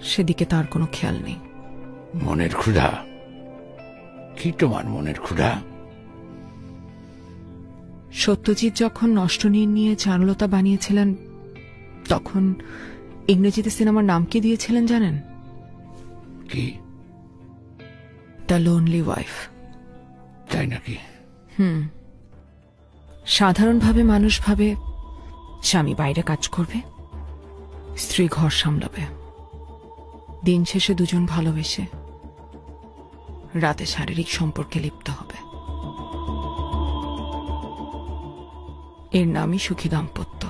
সেদিকে তার কোনো খেয়াল নেই। মনের ক্ষুধা? কি তোমার মনের ক্ষুধা? সত্যজিৎ যখন নষ্টনীর নিয়ে চারুলতা বানিয়েছিলেন, তখন ইংরেজিতে সিনেমার নাম কি দিয়েছিলেন জানেন? কি? The lonely wife. তাই নাকি? সাধারণভাবে মানুষ ভাবে স্বামী বাইরে কাজ করবে, স্ত্রী ঘর সামলাবে, দিন শেষে দুজন ভালোবেসে রাতে শারীরিক সম্পর্কে লিপ্ত হবে। এর নামই সুখী দাম্পত্য।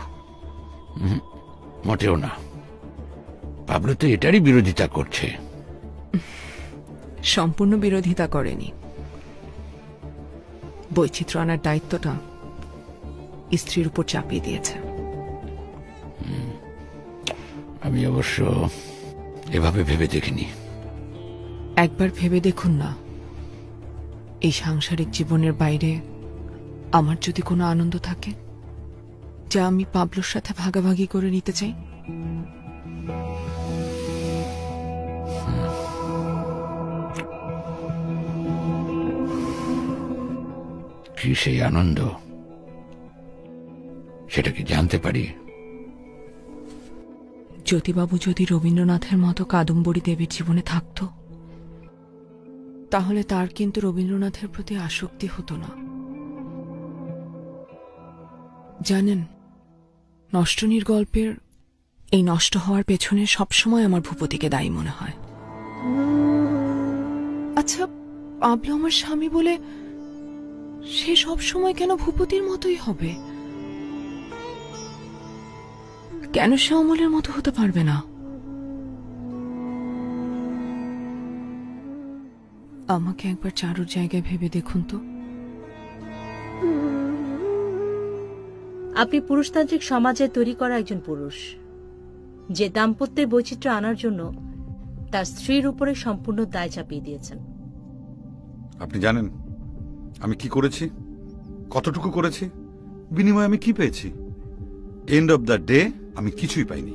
মোটেও না, পাবলো তো এটারই বিরোধিতা করছে। সম্পূর্ণ বিরোধিতা করেনি, বৈচিত্র্য আনার দায়িত্বটা স্ত্রীর উপর চাপিয়ে দিয়েছে। আমি অবশ্য এভাবে ভেবে দেখিনি। একবার ভেবে দেখুন না, এই সাংসারিক জীবনের বাইরে আমার যদি কোনো আনন্দ থাকে যা আমি পাবলোর সাথে ভাগাভাগি করে নিতে চাই। কি সেই আনন্দ, সেটা কি জানতে পারি? জ্যোতিবাবু যদি রবীন্দ্রনাথের মতো কাদম্বরী দেবীর জীবনে থাকত, তাহলে তার কিন্তু রবীন্দ্রনাথের প্রতি আসক্তি হতো না। জানেন, নষ্টনীর গল্পের এই নষ্ট হওয়ার পেছনে সবসময় আমার ভূপতিকে দায়ী মনে হয়। আচ্ছা, পাবলো আমার স্বামী বলে সে সবসময় কেন ভূপতির মতোই হবে? কেন সে অমলের মতো হতে পারবে না? আমাকে একবার চারুর জায়গায় ভেবে দেখুন তো। আপনি পুরুষতান্ত্রিক সমাজে তৈরি করা একজন পুরুষ, যে দাম্পত্যের বৈচিত্র্য আনার জন্য তার স্ত্রীর উপরে সম্পূর্ণ দায় চাপিয়ে দিয়েছেন। আপনি জানেন আমি কি করেছি, কতটুকু করেছি, বিনিময়ে আমি কি পেয়েছি? এন্ড অব দ্য ডে আমি কিছুই পাইনি।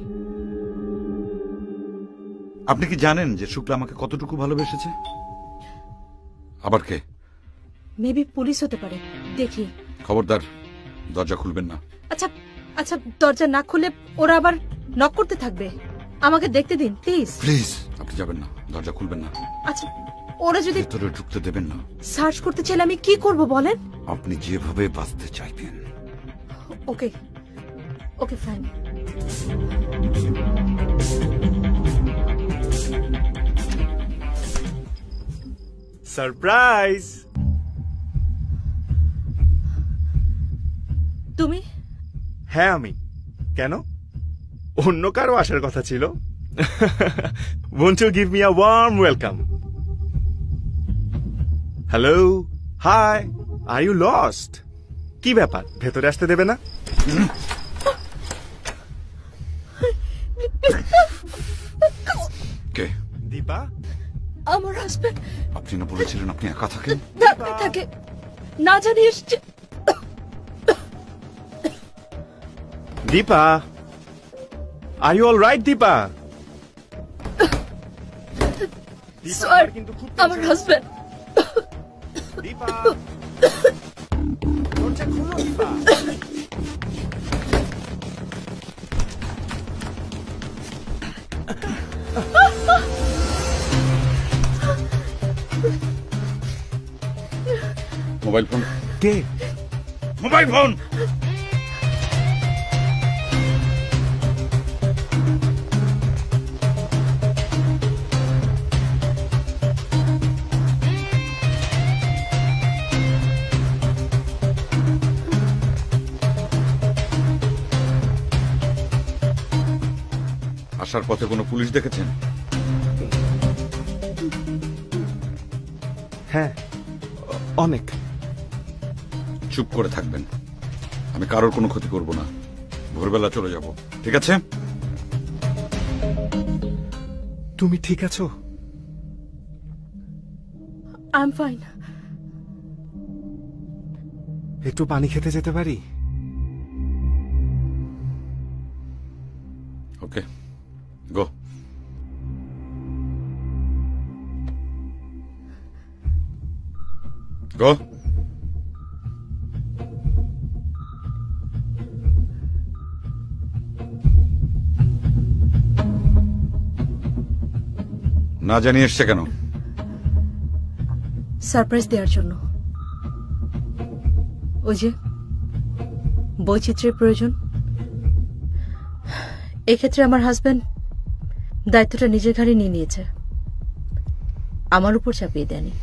আপনি কি জানেন যে শুক্লা আমাকে কতটুকু ভালোবেসেছে? আবার কে? মেবি পুলিশ হতে পারে, দেখি। খবরদার, দরজা খুলবেন না। আচ্ছা আচ্ছা, দরজা না খুলে ওরা আবার নক করতে থাকবে। আমাকে দেখতে দিন প্লিজ। প্লিজ, আপনি যাবেন না, দরজা খুলবেন না। আচ্ছা, ওরা যদি ভেতরে ঢুকতে দেবেন না। সার্চ করতে চাইলে আমি কি করব বলেন? আপনি যেভাবে বাঁচতে চাইবেন। ওকে ওকে, ফাইন। সারপ্রাইজ! তুমি? হ্যাঁ আমি। কেন, অন্য কারো আসার কথা ছিল? Won't you give me a warm welcome? Hello, hi, are you lost? কি ব্যাপার, ভেতরে আসতে দেবে না? কে? দীপা? আমার হাজবেন্ড। আপনি না বলেছিলেন আপনি একা থাকেন? ঢাকায় থাকে, না জানি এসছে। Dipa, are you all right? Dipa, sir, আমার হাজবেন্ড। দীপা, দরজা খুলো দীপা। মোবাইল ফোন কে? Mobile phone. আসার পথে কোনো পুলিশ দেখেছেন? হ্যাঁ, অনেক। চুপ করে থাকবেন, আমি কারোর কোনো ক্ষতি করব না। ভোরবেলা চলে যাব, ঠিক আছে? তুমি ঠিক আছো? I am fine. একটু পানি খেতে যেতে পারি? ওকে, গো। গো। না জানিয়ে এসছে কেন? সারপ্রাইজ দেওয়ার জন্য। ওই যে বৈচিত্র্যের প্রয়োজন, এক্ষেত্রে আমার হাজবেন্ড দায়িত্বটা নিজের ঘাড়ে নিয়ে নিয়েছে, আমার উপর চাপিয়ে দেয়নি।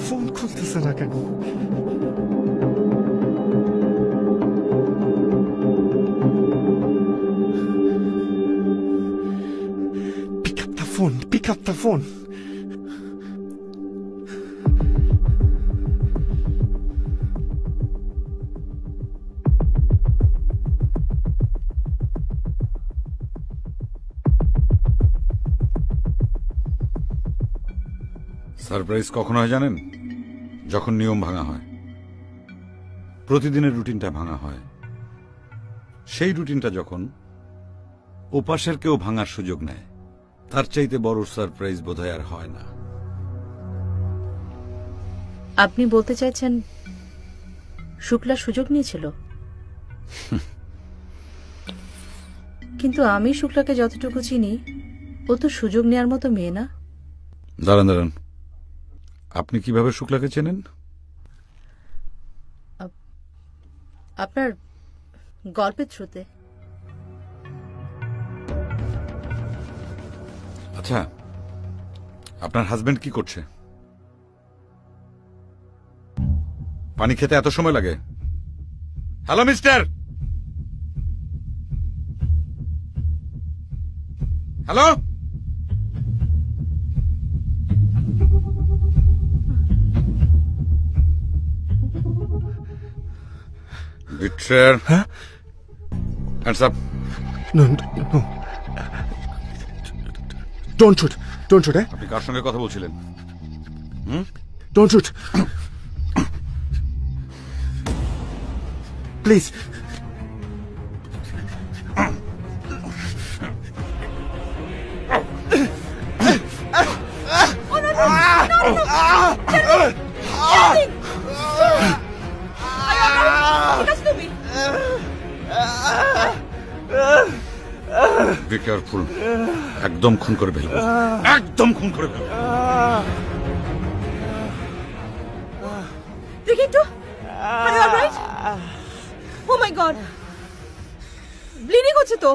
ফোন খুলতেছে না কেন? Pick up the phone, pick up the phone. Surprise কখন হয় জানেন? যখন নিয়ম ভাঙা হয়, প্রতিদিনের রুটিনটা ভাঙা হয়। সেই রুটিনটা যখন ওপাশের কেউ ভাঙার সুযোগ নেয়, তার চাইতে বড় সারপ্রাইজ বোধহয় আর হয় না। আপনি বলতে চাইছেন শুক্লা সুযোগ নিয়েছিল? কিন্তু আমি শুক্লাকে যতটুকু চিনি, ও তো সুযোগ নেওয়ার মতো মেয়ে না। দাঁড়ান দাঁড়ান, আপনি কিভাবে শুক্লাকে চেনেন? আপনার গল্পের থ্রুতে। আচ্ছা, আপনার হাজবেন্ড কি করছে? পানি খেতে এত সময় লাগে? Hello mister, hello. Betrayer. Huh? Hands up. No, no. Don't shoot. Don't shoot, eh? আপনি কার সঙ্গে কথা বলছিলেন? Don't shoot. Please. Be careful. একদম খুন করে ফেলবো, একদম খুন করে ফেলবো। Riquito, are you all right? Oh my God, bleeding হচ্ছে তো।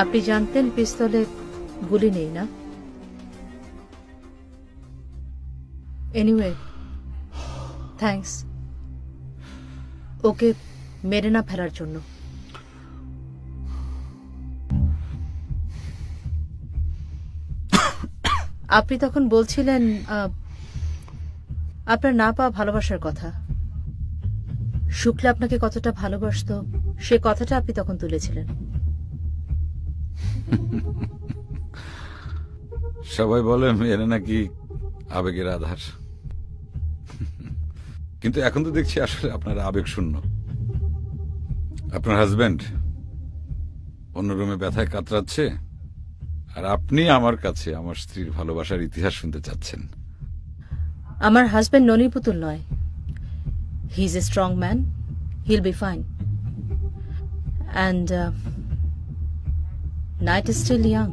আপনি জানতেন পিস্তলে গুলি নেই না? এনিওয়ে, থ্যাঙ্কস ওকে মেরে না ফেলার জন্য। আপনি তখন বলছিলেন আপনার না পাওয়া ভালোবাসার কথা। শুক্লা আপনাকে কতটা ভালোবাসতো সে কথাটা আপনি তখন তুলেছিলেন। সবাই বলে মেয়েরা নাকি আবেগের আধার। কিন্তু এখন তো দেখছি আসলে আপনার আবেগ শূন্য। আপনার হাজবেন্ড অন্য রুমে ব্যথায় কাতরাচ্ছে, আর আপনি আমার কাছে আমার স্ত্রীর ভালোবাসার ইতিহাস শুনতে চাচ্ছেন। আমার হাজবেন্ড ননির পুতুল নয়। He is a strong man, he'll be fine, and night is still young.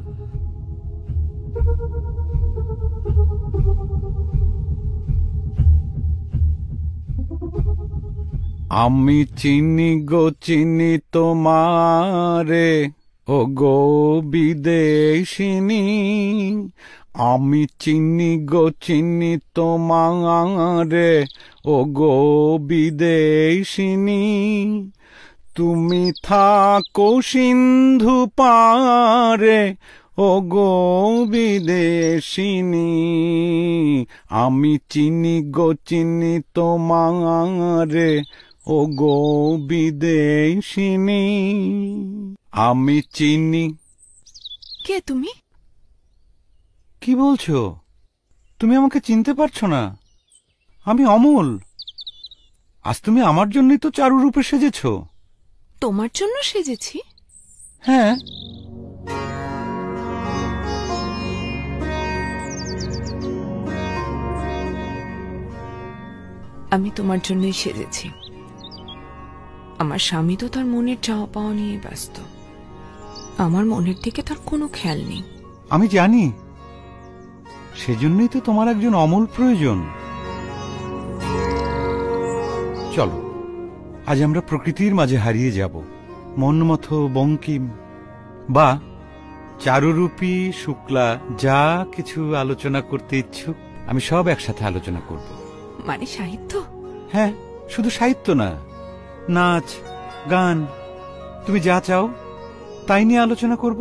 আমি চিনি গো চিনি তোমারে, ও গো বিদেশিনী। আমি চিনি গো চিনি তোমারে, ও গো বিদেশিনী। তুমি থাকো সিন্ধু পারে, ও গো বিদেশিনী। আমি চিনি গো চিনি তোমারে, ও গো বিদেশিনী। আমি চিনি। কে তুমি? কি বলছো? তুমি আমাকে চিনতে পারছো না? আমি অমল। আজ তুমি আমার জন্যই তো চারু রূপে সেজেছ। তোমার জন্য সেজেছি? হ্যাঁ। আমি তোমার জন্যই সেজেছি। আমার স্বামী তো তার মনের চাওয়া পাওয়া নিয়ে ব্যস্ত। আমার মনের দিকে তার কোনো খেয়াল নেই। আমি জানি, সেজন্যই তো তোমার একজন অমল প্রয়োজন। চলো, আজ আমরা প্রকৃতির মাঝে হারিয়ে যাব। মন্মথ, বঙ্কিম বা চারুরূপী, শুক্লা যা কিছু আলোচনা করতে ইচ্ছুক আমি সব একসাথে আলোচনা করব। মানে সাহিত্য? হ্যাঁ, শুধু সাহিত্য না, নাচ, গান, তুমি যা চাও তাই নিয়ে আলোচনা করব।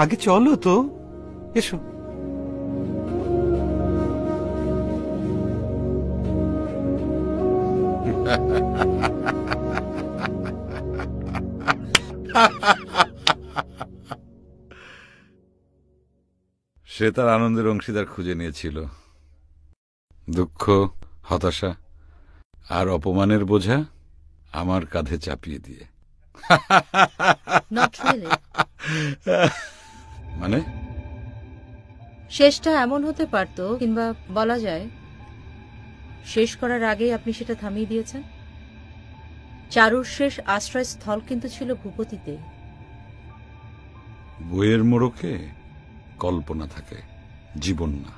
আগে চলো তো, এসো। সে তার আনন্দের অংশীদার খুঁজে নিয়েছিল। দুঃখ, হতাশা আর অপমানের বোঝা আমার কাঁধে চাপিয়ে দিয়ে। মানে শেষটা এমন হতে পারত, কিংবা বলা যায় শেষ করার আগেই আপনি সেটা থামিয়ে দিয়েছেন। চারুর শেষ আশ্রয়স্থল কিন্তু ছিল ভূপতিতে। বইয়ের মোড়কে কল্পনা থাকে, জীবন না।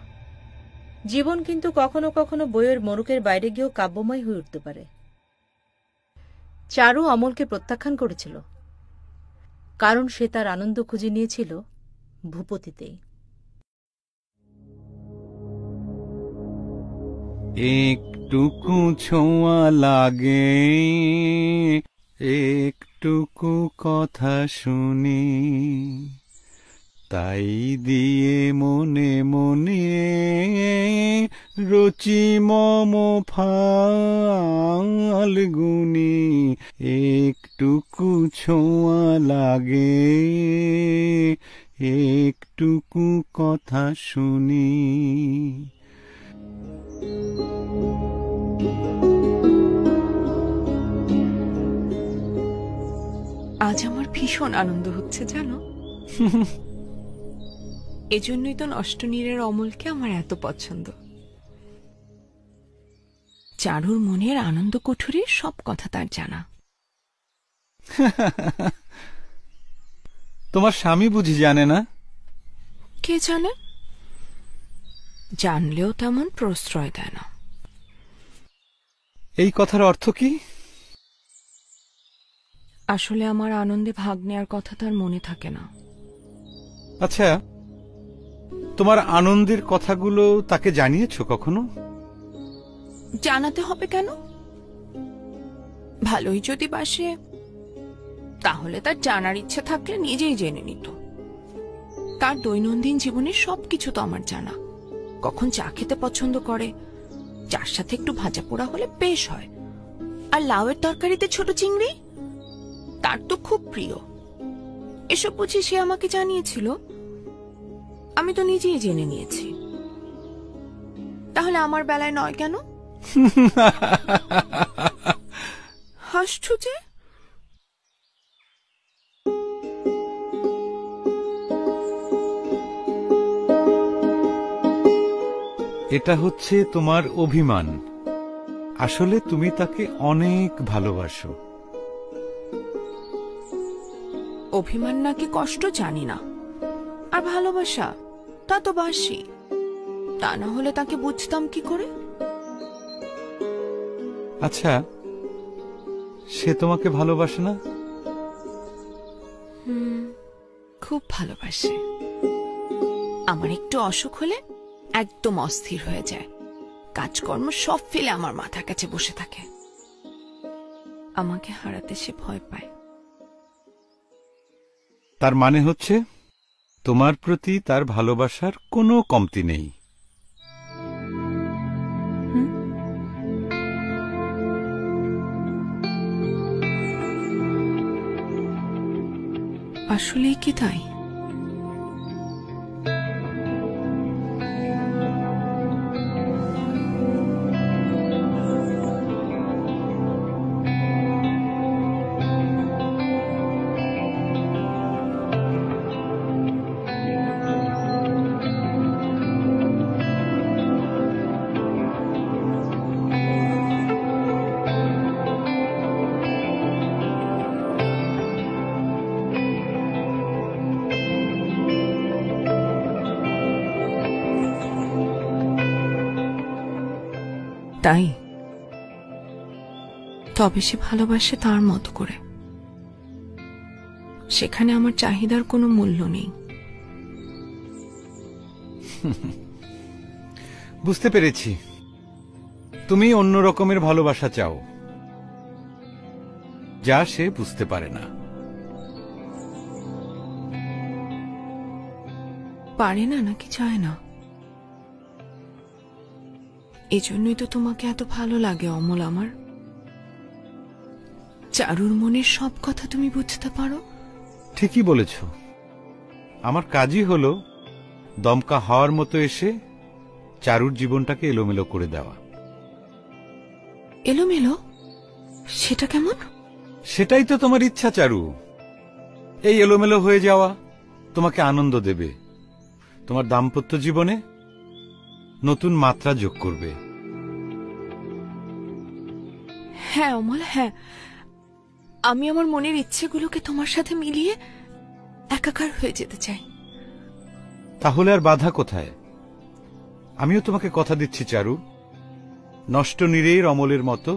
জীবন কিন্তু কখনো কখনো বইয়ের মোড়কের বাইরে গিয়েও কাব্যময় হয়ে উঠতে পারে। চারু অমলকে প্রত্যাখ্যান করেছিল, কারণ সে তার আনন্দ খুঁজে নিয়েছিল ভূপতিতেই। একটুকু ছোঁয়া লাগে, একটুকু কথা শুনি, তাই দিয়ে মনে মনে রচি মম ফাল্গুনি। একটুকু ছোঁয়া লাগে, একটুকু কথা শুনি। আজ আমার ভীষণ আনন্দ হচ্ছে জানো। এজন্যই তো নষ্টনীরের অমলকে আমার এত পছন্দ। চারুর মনের আনন্দ কুঠুরির সব কথা তার জানা। তোমার স্বামী বুঝি জানে না? কে জানে? জানলেও তেমন প্রশ্রয় দেয় না। এই কথার অর্থ কি? আসলে আমার আনন্দে ভাগ নেয়ার কথা তার মনে থাকে না। আচ্ছা, তোমার আনন্দের কথাগুলো তাকে জানিয়েছো কখনো? জানাতে হবে কেন? ভালোই যদি বাসে তাহলে তার জানার ইচ্ছে থাকলে নিজেই জেনে নিত। তার দৈনন্দিন জীবনের সবকিছু তো আমার জানা। কখন চা খেতে পছন্দ করে, চার সাথে একটু ভাজা পোড়া হলে বেশ হয়, আর লাউয়ের তরকারিতে ছোট চিংড়ি তার তো খুব প্রিয়। এসব বুঝি সে আমাকে জানিয়েছিল? আমি তো নিজেই জেনে নিয়েছি। তাহলে আমার বেলায় নয় কেন? হাসছো যে? এটা হচ্ছে তোমার অভিমান। আসলে তুমি তাকে অনেক ভালোবাসো। অভিমান নাকি কষ্ট জানি না, আর ভালোবাসা তা তো বাসি। তা না হলে তাকে বুঝতাম কি করে? আচ্ছা, সে তোমাকে ভালোবাসে না? খুব ভালোবাসে। আমার একটু অসুখ হলে একদম অস্থির হয়ে যায়, কাজকর্ম সব ফেলে আমার মাথার কাছে বসে থাকে। আমাকে হারাতে সে ভয় পায়। তার মানে হচ্ছে তোমার প্রতি তার ভালোবাসার কোনো কমতি নেই। আসলেই কি তাই? তাই তবে সে ভালোবাসে তার মতো করে। সেখানে আমার চাহিদার কোনো মূল্য নেই। বুঝতে পেরেছি, তুমি অন্য রকমের ভালোবাসা চাও, যা সে বুঝতে পারে না। পারে না নাকি চায় না? এজন্যই তো তোমাকে এত ভালো লাগে অমল। আমার চারুর মনের সব কথা তুমি বুঝতে পারো। ঠিকই বলেছ। আমার কাজই হলো দমকা হওয়ার মতো এসে চারুর জীবনটাকে এলোমেলো করে দেওয়া। এলোমেলো? সেটা কেমন? সেটাই তো তোমার ইচ্ছা চারু। এই এলোমেলো হয়ে যাওয়া তোমাকে আনন্দ দেবে, তোমার দাম্পত্য জীবনে নতুন মাত্রা যোগ করবে। হ্যাঁ অমল, হ্যাঁ, আমি আমার মনের ইচ্ছেগুলোকে তোমার সাথে মিলিয়ে একাকার হয়ে যেতে চাই। তাহলে আর বাধা কোথায়? আমিও তোমাকে কথা দিচ্ছি চারু, নষ্ট নীরের অমলের মতো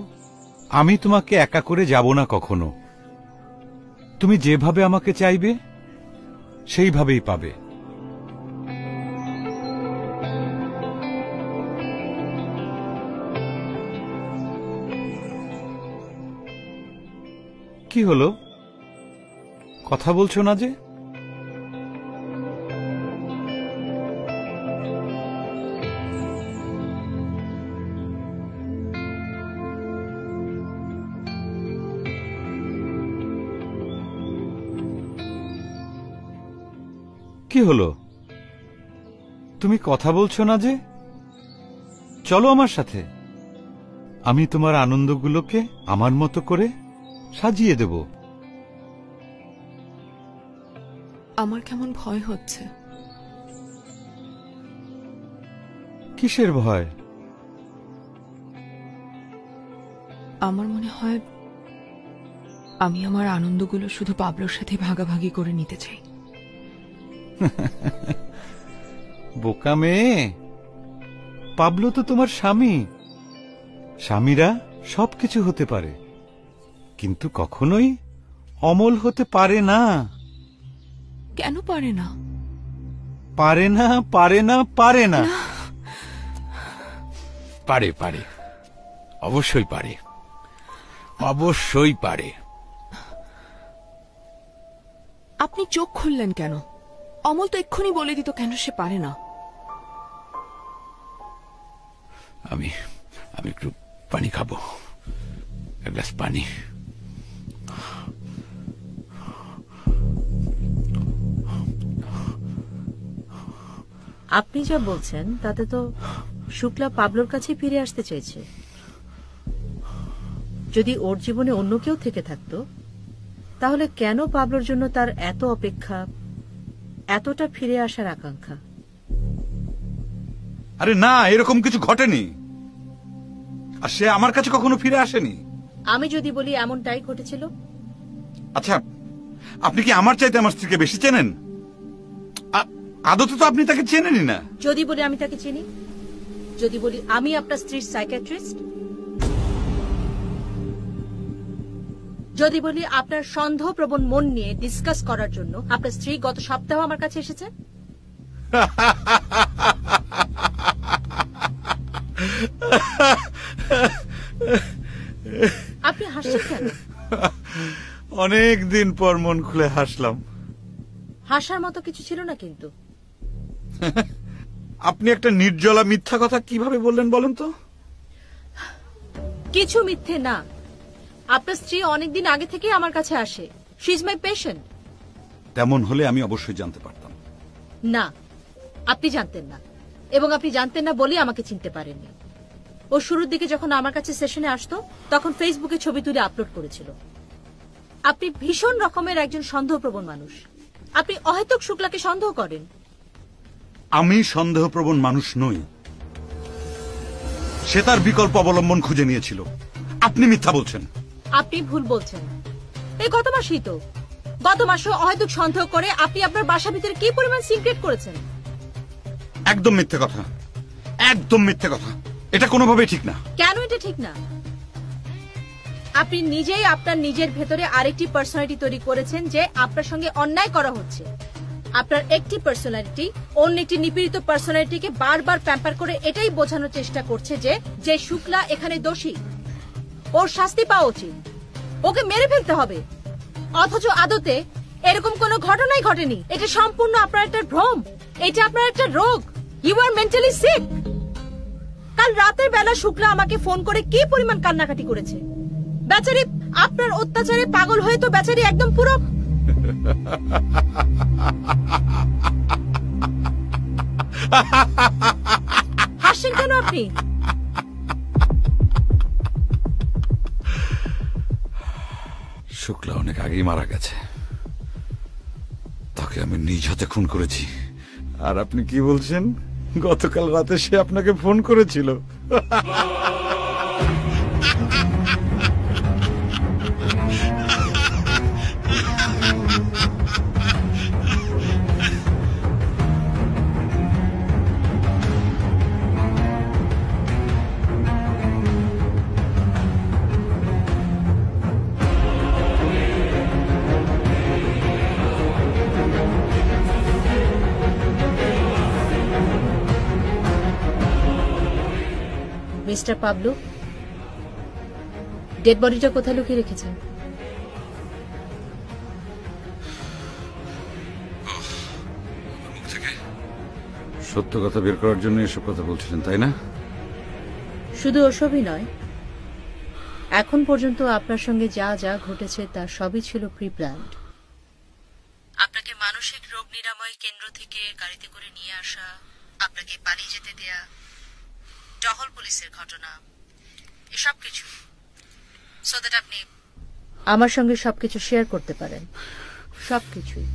আমি তোমাকে একা করে যাব না কখনো। তুমি যেভাবে আমাকে চাইবে সেইভাবেই পাবে। কি হলো, কথা বলছো না যে? কি হলো, তুমি কথা বলছো না যে? চলো আমার সাথে, আমি তোমার আনন্দগুলোকে আমার মতো করে সাজিয়ে দেব। আমার কেমন ভয় হচ্ছে। কিসের ভয়? আমার মনে হয় আমি আমার আনন্দগুলো শুধু পাবলোর সাথে ভাগাভাগি করে নিতে চাই। বোকা মেয়ে, পাবলো তো তোমার স্বামী। স্বামীরা সবকিছু হতে পারে, কিন্তু কখনোই অমল হতে পারে না। কেন পারে না? পারে না, পারে না, পারে না। পারে, পারে, অবশ্যই পারে, অবশ্যই পারে। আপনি চোখ খুললেন কেন? অমল তো এক্ষুনি বলে দিত কেন সে পারে না। আমি একটু পানি খাবো, এক গ্লাস পানি। আপনি যা বলছেন তাতে তো শুক্লা পাবলোর কাছে ফিরে আসতে চাইছে। যদি ওর জীবনে অন্য কেউ থেকে থাকতো তাহলে কেন পাবলোর জন্য তার এত অপেক্ষা, এতটা ফিরে আসার আকাঙ্ক্ষা? আরে না, এরকম কিছু ঘটেনি, আর সে আমার কাছে কখনো ফিরে আসেনি। আমি যদি বলি এমনটাই ঘটেছিল? আচ্ছা, আপনি কি আমার চাইতে আমার স্ত্রীকে বেশি চেনেন? আদতে তো আপনি তাকে চেনেনই না। যদি বলি আমি তাকে চিনি, যদি বলি আমি আপনার স্ত্রীর সাইকিয়াট্রিস্ট, যদি বলি আপনার সন্দেহপ্রবণ মন নিয়ে ডিসকাস করার জন্য আপনার স্ত্রী গত সপ্তাহ আমার কাছে এসেছে, আপনি হাসছেন কেন? অনেক দিন পর মন খুলে হাসলাম। হাসার মতো কিছু ছিল না কিন্তু। আপনি একটা নির্জলা মিথ্যা কথা কিভাবে বললেন বলেন তো? কিছু মিথ্যে না, আপনার স্ত্রী অনেকদিন আগে থেকে আমার কাছে আসে। She is my patient. তেমন হলে আমি অবশ্যই জানতে পারতাম। না, আপনি জানতেন না, এবং আপনি জানতেন না বলেই আমাকে চিনতে পারেননি। ও শুরুর দিকে যখন আমার কাছে সেশনে আসতো তখন ফেসবুকে ছবি তুলে আপলোড করেছিল। আপনি ভীষণ রকমের একজন সন্দেহপ্রবণ মানুষ। আপনি অহেতুক শুক্লাকে সন্দেহ করেন। আমি সন্দেহপ্রবণ মানুষ নই, সে তার বিকল্প অবলম্বন খুঁজে নিয়েছিল। আপনি মিথ্যা বলছেন। আপনি ভুল বলছেন। এই গত মাসেই তো, গত মাসে অহেতুক সন্দেহ করে আপনি আপনার বাসার ভিতরে কি পরিমাণ সিক্রেট করেছেন। একদম মিথ্যে কথা, একদম মিথ্যে কথা। এটা কোনোভাবেই ঠিক না। কেন এটা ঠিক না? আপনি নিজেই আপনার নিজের ভেতরে আরেকটি পার্সোনালিটি তৈরি করেছেন যে আপনার সঙ্গে অন্যায় করা হচ্ছে। আপনার একটি পার্সোনালিটি অন্য একটি নিপীড়িত পার্সোনালিটিকে বারবার প্যাম্পার করে এটাই বোঝানোর চেষ্টা করছে যে শুক্লা এখানে দোষী, ওর শাস্তি পাওয়া উচিত, ওকে মেরে ফেলতে হবে। অথচ আদতে এরকম কোনো ঘটনাই ঘটেনি। এটা সম্পূর্ণ আপনার একটা ভ্রম, এটা আপনার একটা রোগ। You are mentally sick. কাল রাতের বেলা শুক্লা আমাকে ফোন করে কি পরিমাণ কান্নাকাটি করেছে। বেচারি আপনার অত্যাচারে পাগল হয়ে তো বেচারি একদম পুরো। হাসছেন কেন আপনি? শুক্লা অনেক আগেই মারা গেছে, তাকে আমি নিজ হাতে খুন করেছি। আর আপনি কি বলছেন গতকাল রাতে সে আপনাকে ফোন করেছিল? মিস্টার পাবলো, ডেড বডিটা কোথায় লুকিয়ে রেখেছেন? সত্য কথা বের করার জন্য এসব কথা বলছিলেন তাই না? শুধু ওসবই নয়, এখন পর্যন্ত আপনার সঙ্গে যা যা ঘটেছে তার সবই ছিল প্রি প্ল্যান্ড। আপনাকে মানসিক রোগ নিরাময় কেন্দ্র থেকে গাড়িতে করে নিয়ে আসা, আপনাকে পালিয়ে যেতে দেয়া, টহল পুলিশের ঘটনা, এসব কিছু সো দ্যাট আপনি আমার সঙ্গে সবকিছু শেয়ার করতে পারেন। সবকিছুই।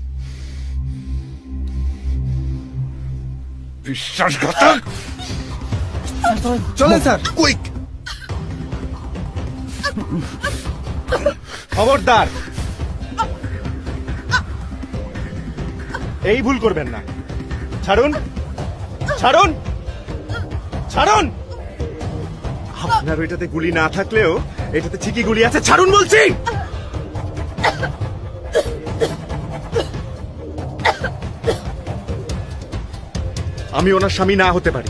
বিশ্বাসঘাতক! চলেন স্যার, কুইক! খবরদার, এই ভুল করবেন না। ছাড়ুন, ছাড়ুন, ছাড়ুন। আপনার ওইটাতে গুলি না থাকলেও এটাতে ঠিকই গুলি আছে। ছাড়ুন বলছি। আমি ওনার স্বামী না হতে পারি,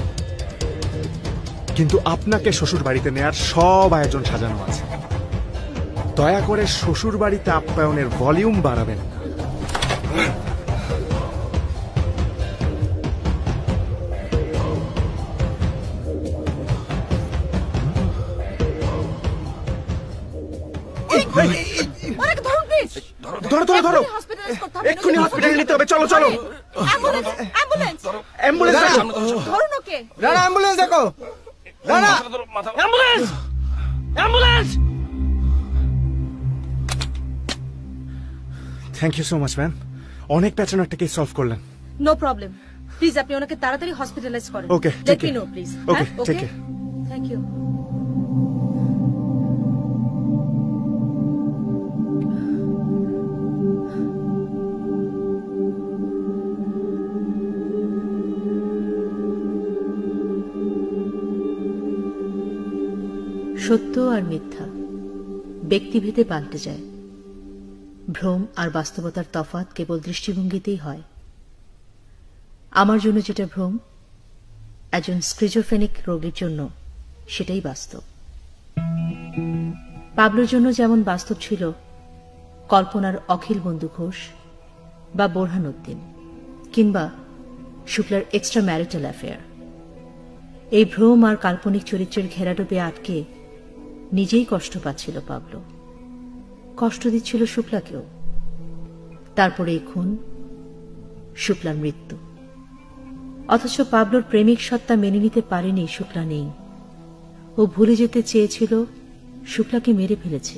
কিন্তু আপনাকে শ্বশুর বাড়িতে নেয়ার সব আয়োজন সাজানো আছে। দয়া করে শ্বশুর বাড়িতে আপ্যায়নের ভলিউম বাড়াবেন না। ধরো ধরো ধরো, এক্ষুনি হসপিটালে নিতে হবে। চলো চলো, অ্যাম্বুলেন্স ডাকো। ধরুন ওকে। রানা অ্যাম্বুলেন্স দেখো। Rana ambulance ambulance. Thank you so much ma'am, অনেক পেছনে একটা কেস সলভ করলেন। নো প্রবলেম, প্লিজ আপনি ওনাকে তাড়াতাড়ি হসপিটালাইজ করেন। Okay, let take me care. No please. Okay, take care. Thank you. সত্য আর মিথ্যা ব্যক্তিভেদে পাল্টে যায়। ভ্রম আর বাস্তবতার তফাৎ কেবল দৃষ্টিভঙ্গিতেই হয়। আমার জন্য যেটা ভ্রম, একজন স্কিজোফ্রেনিক রোগীর জন্য সেটাই বাস্তব। পাবলোর জন্য যেমন বাস্তব ছিল কল্পনার অখিল বন্ধু ঘোষ বা বোরহানউদ্দিন কিংবা শুক্লার এক্সট্রা ম্যারিটাল অ্যাফেয়ার। এই ভ্রম আর কাল্পনিক চরিত্রের ঘেরাডোবে আটকে নিজেই কষ্ট পাচ্ছিল পাবলো, কষ্ট দিচ্ছিল শুক্লাকেও। তারপরে এই খুন, শুক্লার মৃত্যু। অথচ পাবলোর প্রেমিক সত্তা মেনে নিতে পারেনি শুক্লা নেই। ও ভুলে যেতে চেয়েছিল শুক্লাকে মেরে ফেলেছে,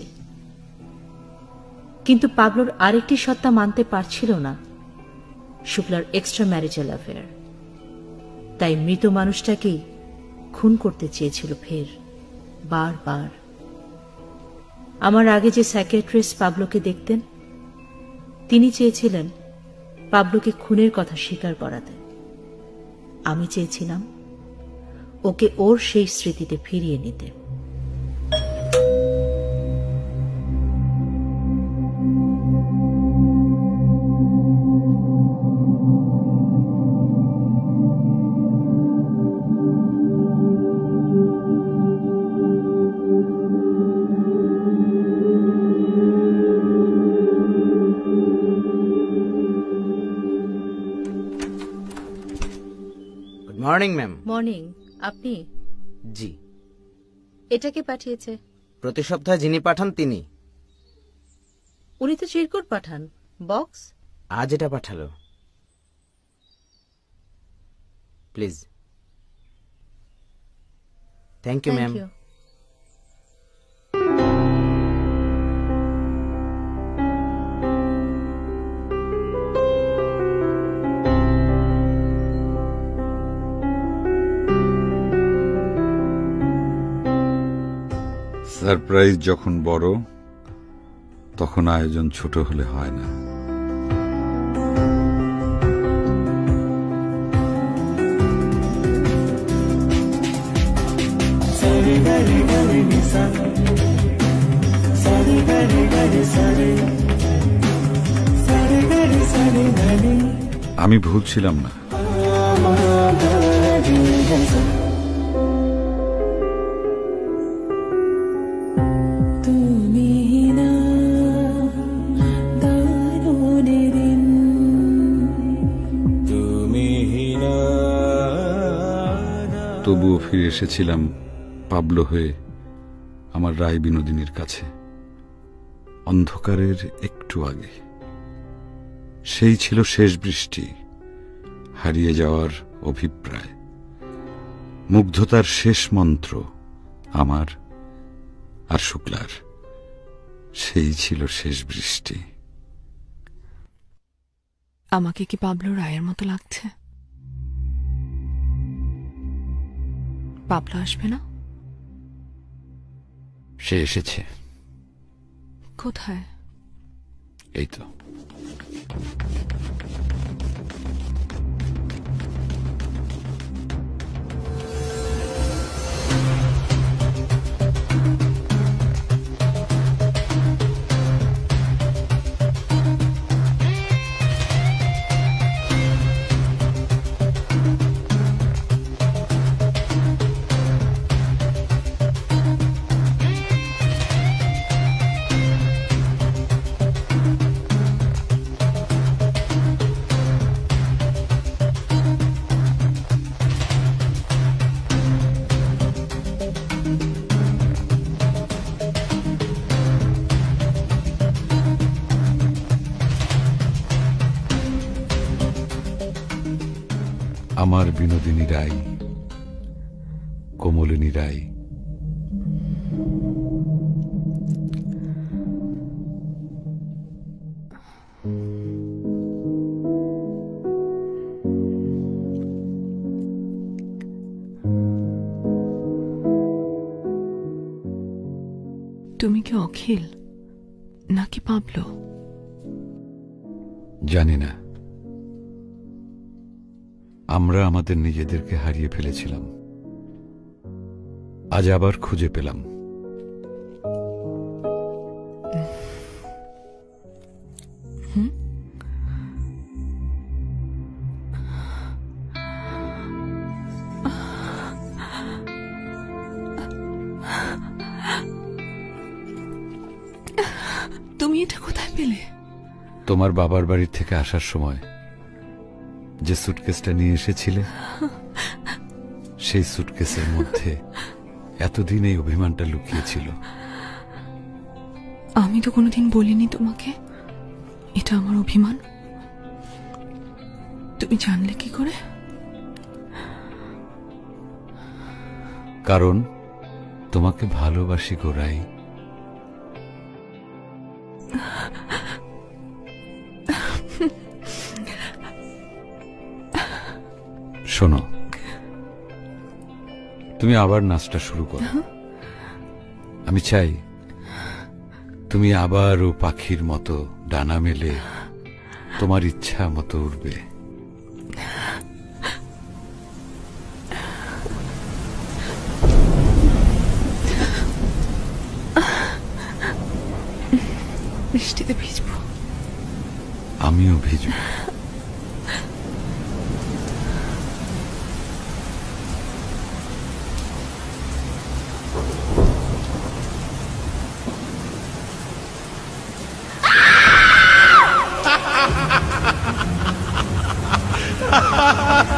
কিন্তু পাবলোর আরেকটি সত্তা মানতে পারছিল না, শুক্লার এক্সট্রা ম্যারিটাল অ্যাফেয়ার। তাই মৃত মানুষটাকেই খুন করতে চেয়েছিল ফের, বারবার। আমার আগে যে সাইকিয়াট্রিস্ট পাবলোকে দেখতেন, তিনি চেয়েছিলেন পাবলোকে খুনের কথা স্বীকার করাতে। আমি চেয়েছিলাম ওকে ওর সেই স্মৃতিতে ফিরিয়ে নিতে। Morning ma'am. মর্নিং। আপনি? জি। এটাকে পাঠিয়েছে? প্রতি সপ্তাহে যিনি পাঠান তিনি। উনি তো চিরকুট পাঠান, বক্স। আজ এটা পাঠালো। Please. Thank you ma'am. Surprise যখন বড়, তখন আয়োজন ছোট হলে হয় না। আমি ভুল ছিলাম না। তবুও ফিরে এসেছিলাম পাবলো হয়ে আমার রায় বিনোদিনীর কাছে, অন্ধকারের একটু আগে। সেই ছিল শেষ বৃষ্টি, হারিয়ে যাওয়ার অভিপ্রায়, মুগ্ধতার শেষ মন্ত্র আমার আর শুক্লার। সেই ছিল শেষ বৃষ্টি। আমাকে কি পাবলো রায়ের মতো লাগছে? পাবলো আসবে না? সে এসেছে। কোথায়? এই তো। আমার বিনোদিনী রায়, কোমলিনী রায়। তুমি কি অখিল নাকি পাবলো? জানি না, আমরা আমাদের নিজেদেরকে হারিয়ে ফেলেছিলাম, আজ আবার খুঁজে পেলাম। তুমি এটা কোথায় পেলে? তোমার বাবার বাড়ির থেকে আসার সময় যে সুটকেসটা নিয়ে এসেছিলে, সেই সুটকেসের মধ্যে এতদিন এই অভিমানটা লুকিয়েছিল। আমি তো কোনোদিন বলিনি তোমাকে এটা আমার অভিমান। তুমি জানলে কি করে? কারণ তোমাকে ভালোবাসি গোরাই। শোনো, তুমি আবার নাচটা শুরু করো। আমি চাই তুমি আবারও পাখির মতো ডানা মেলে তোমার ইচ্ছা মতো উড়বে। বৃষ্টিতে ভিজবো। আমিও ভিজব। Ha ha ha!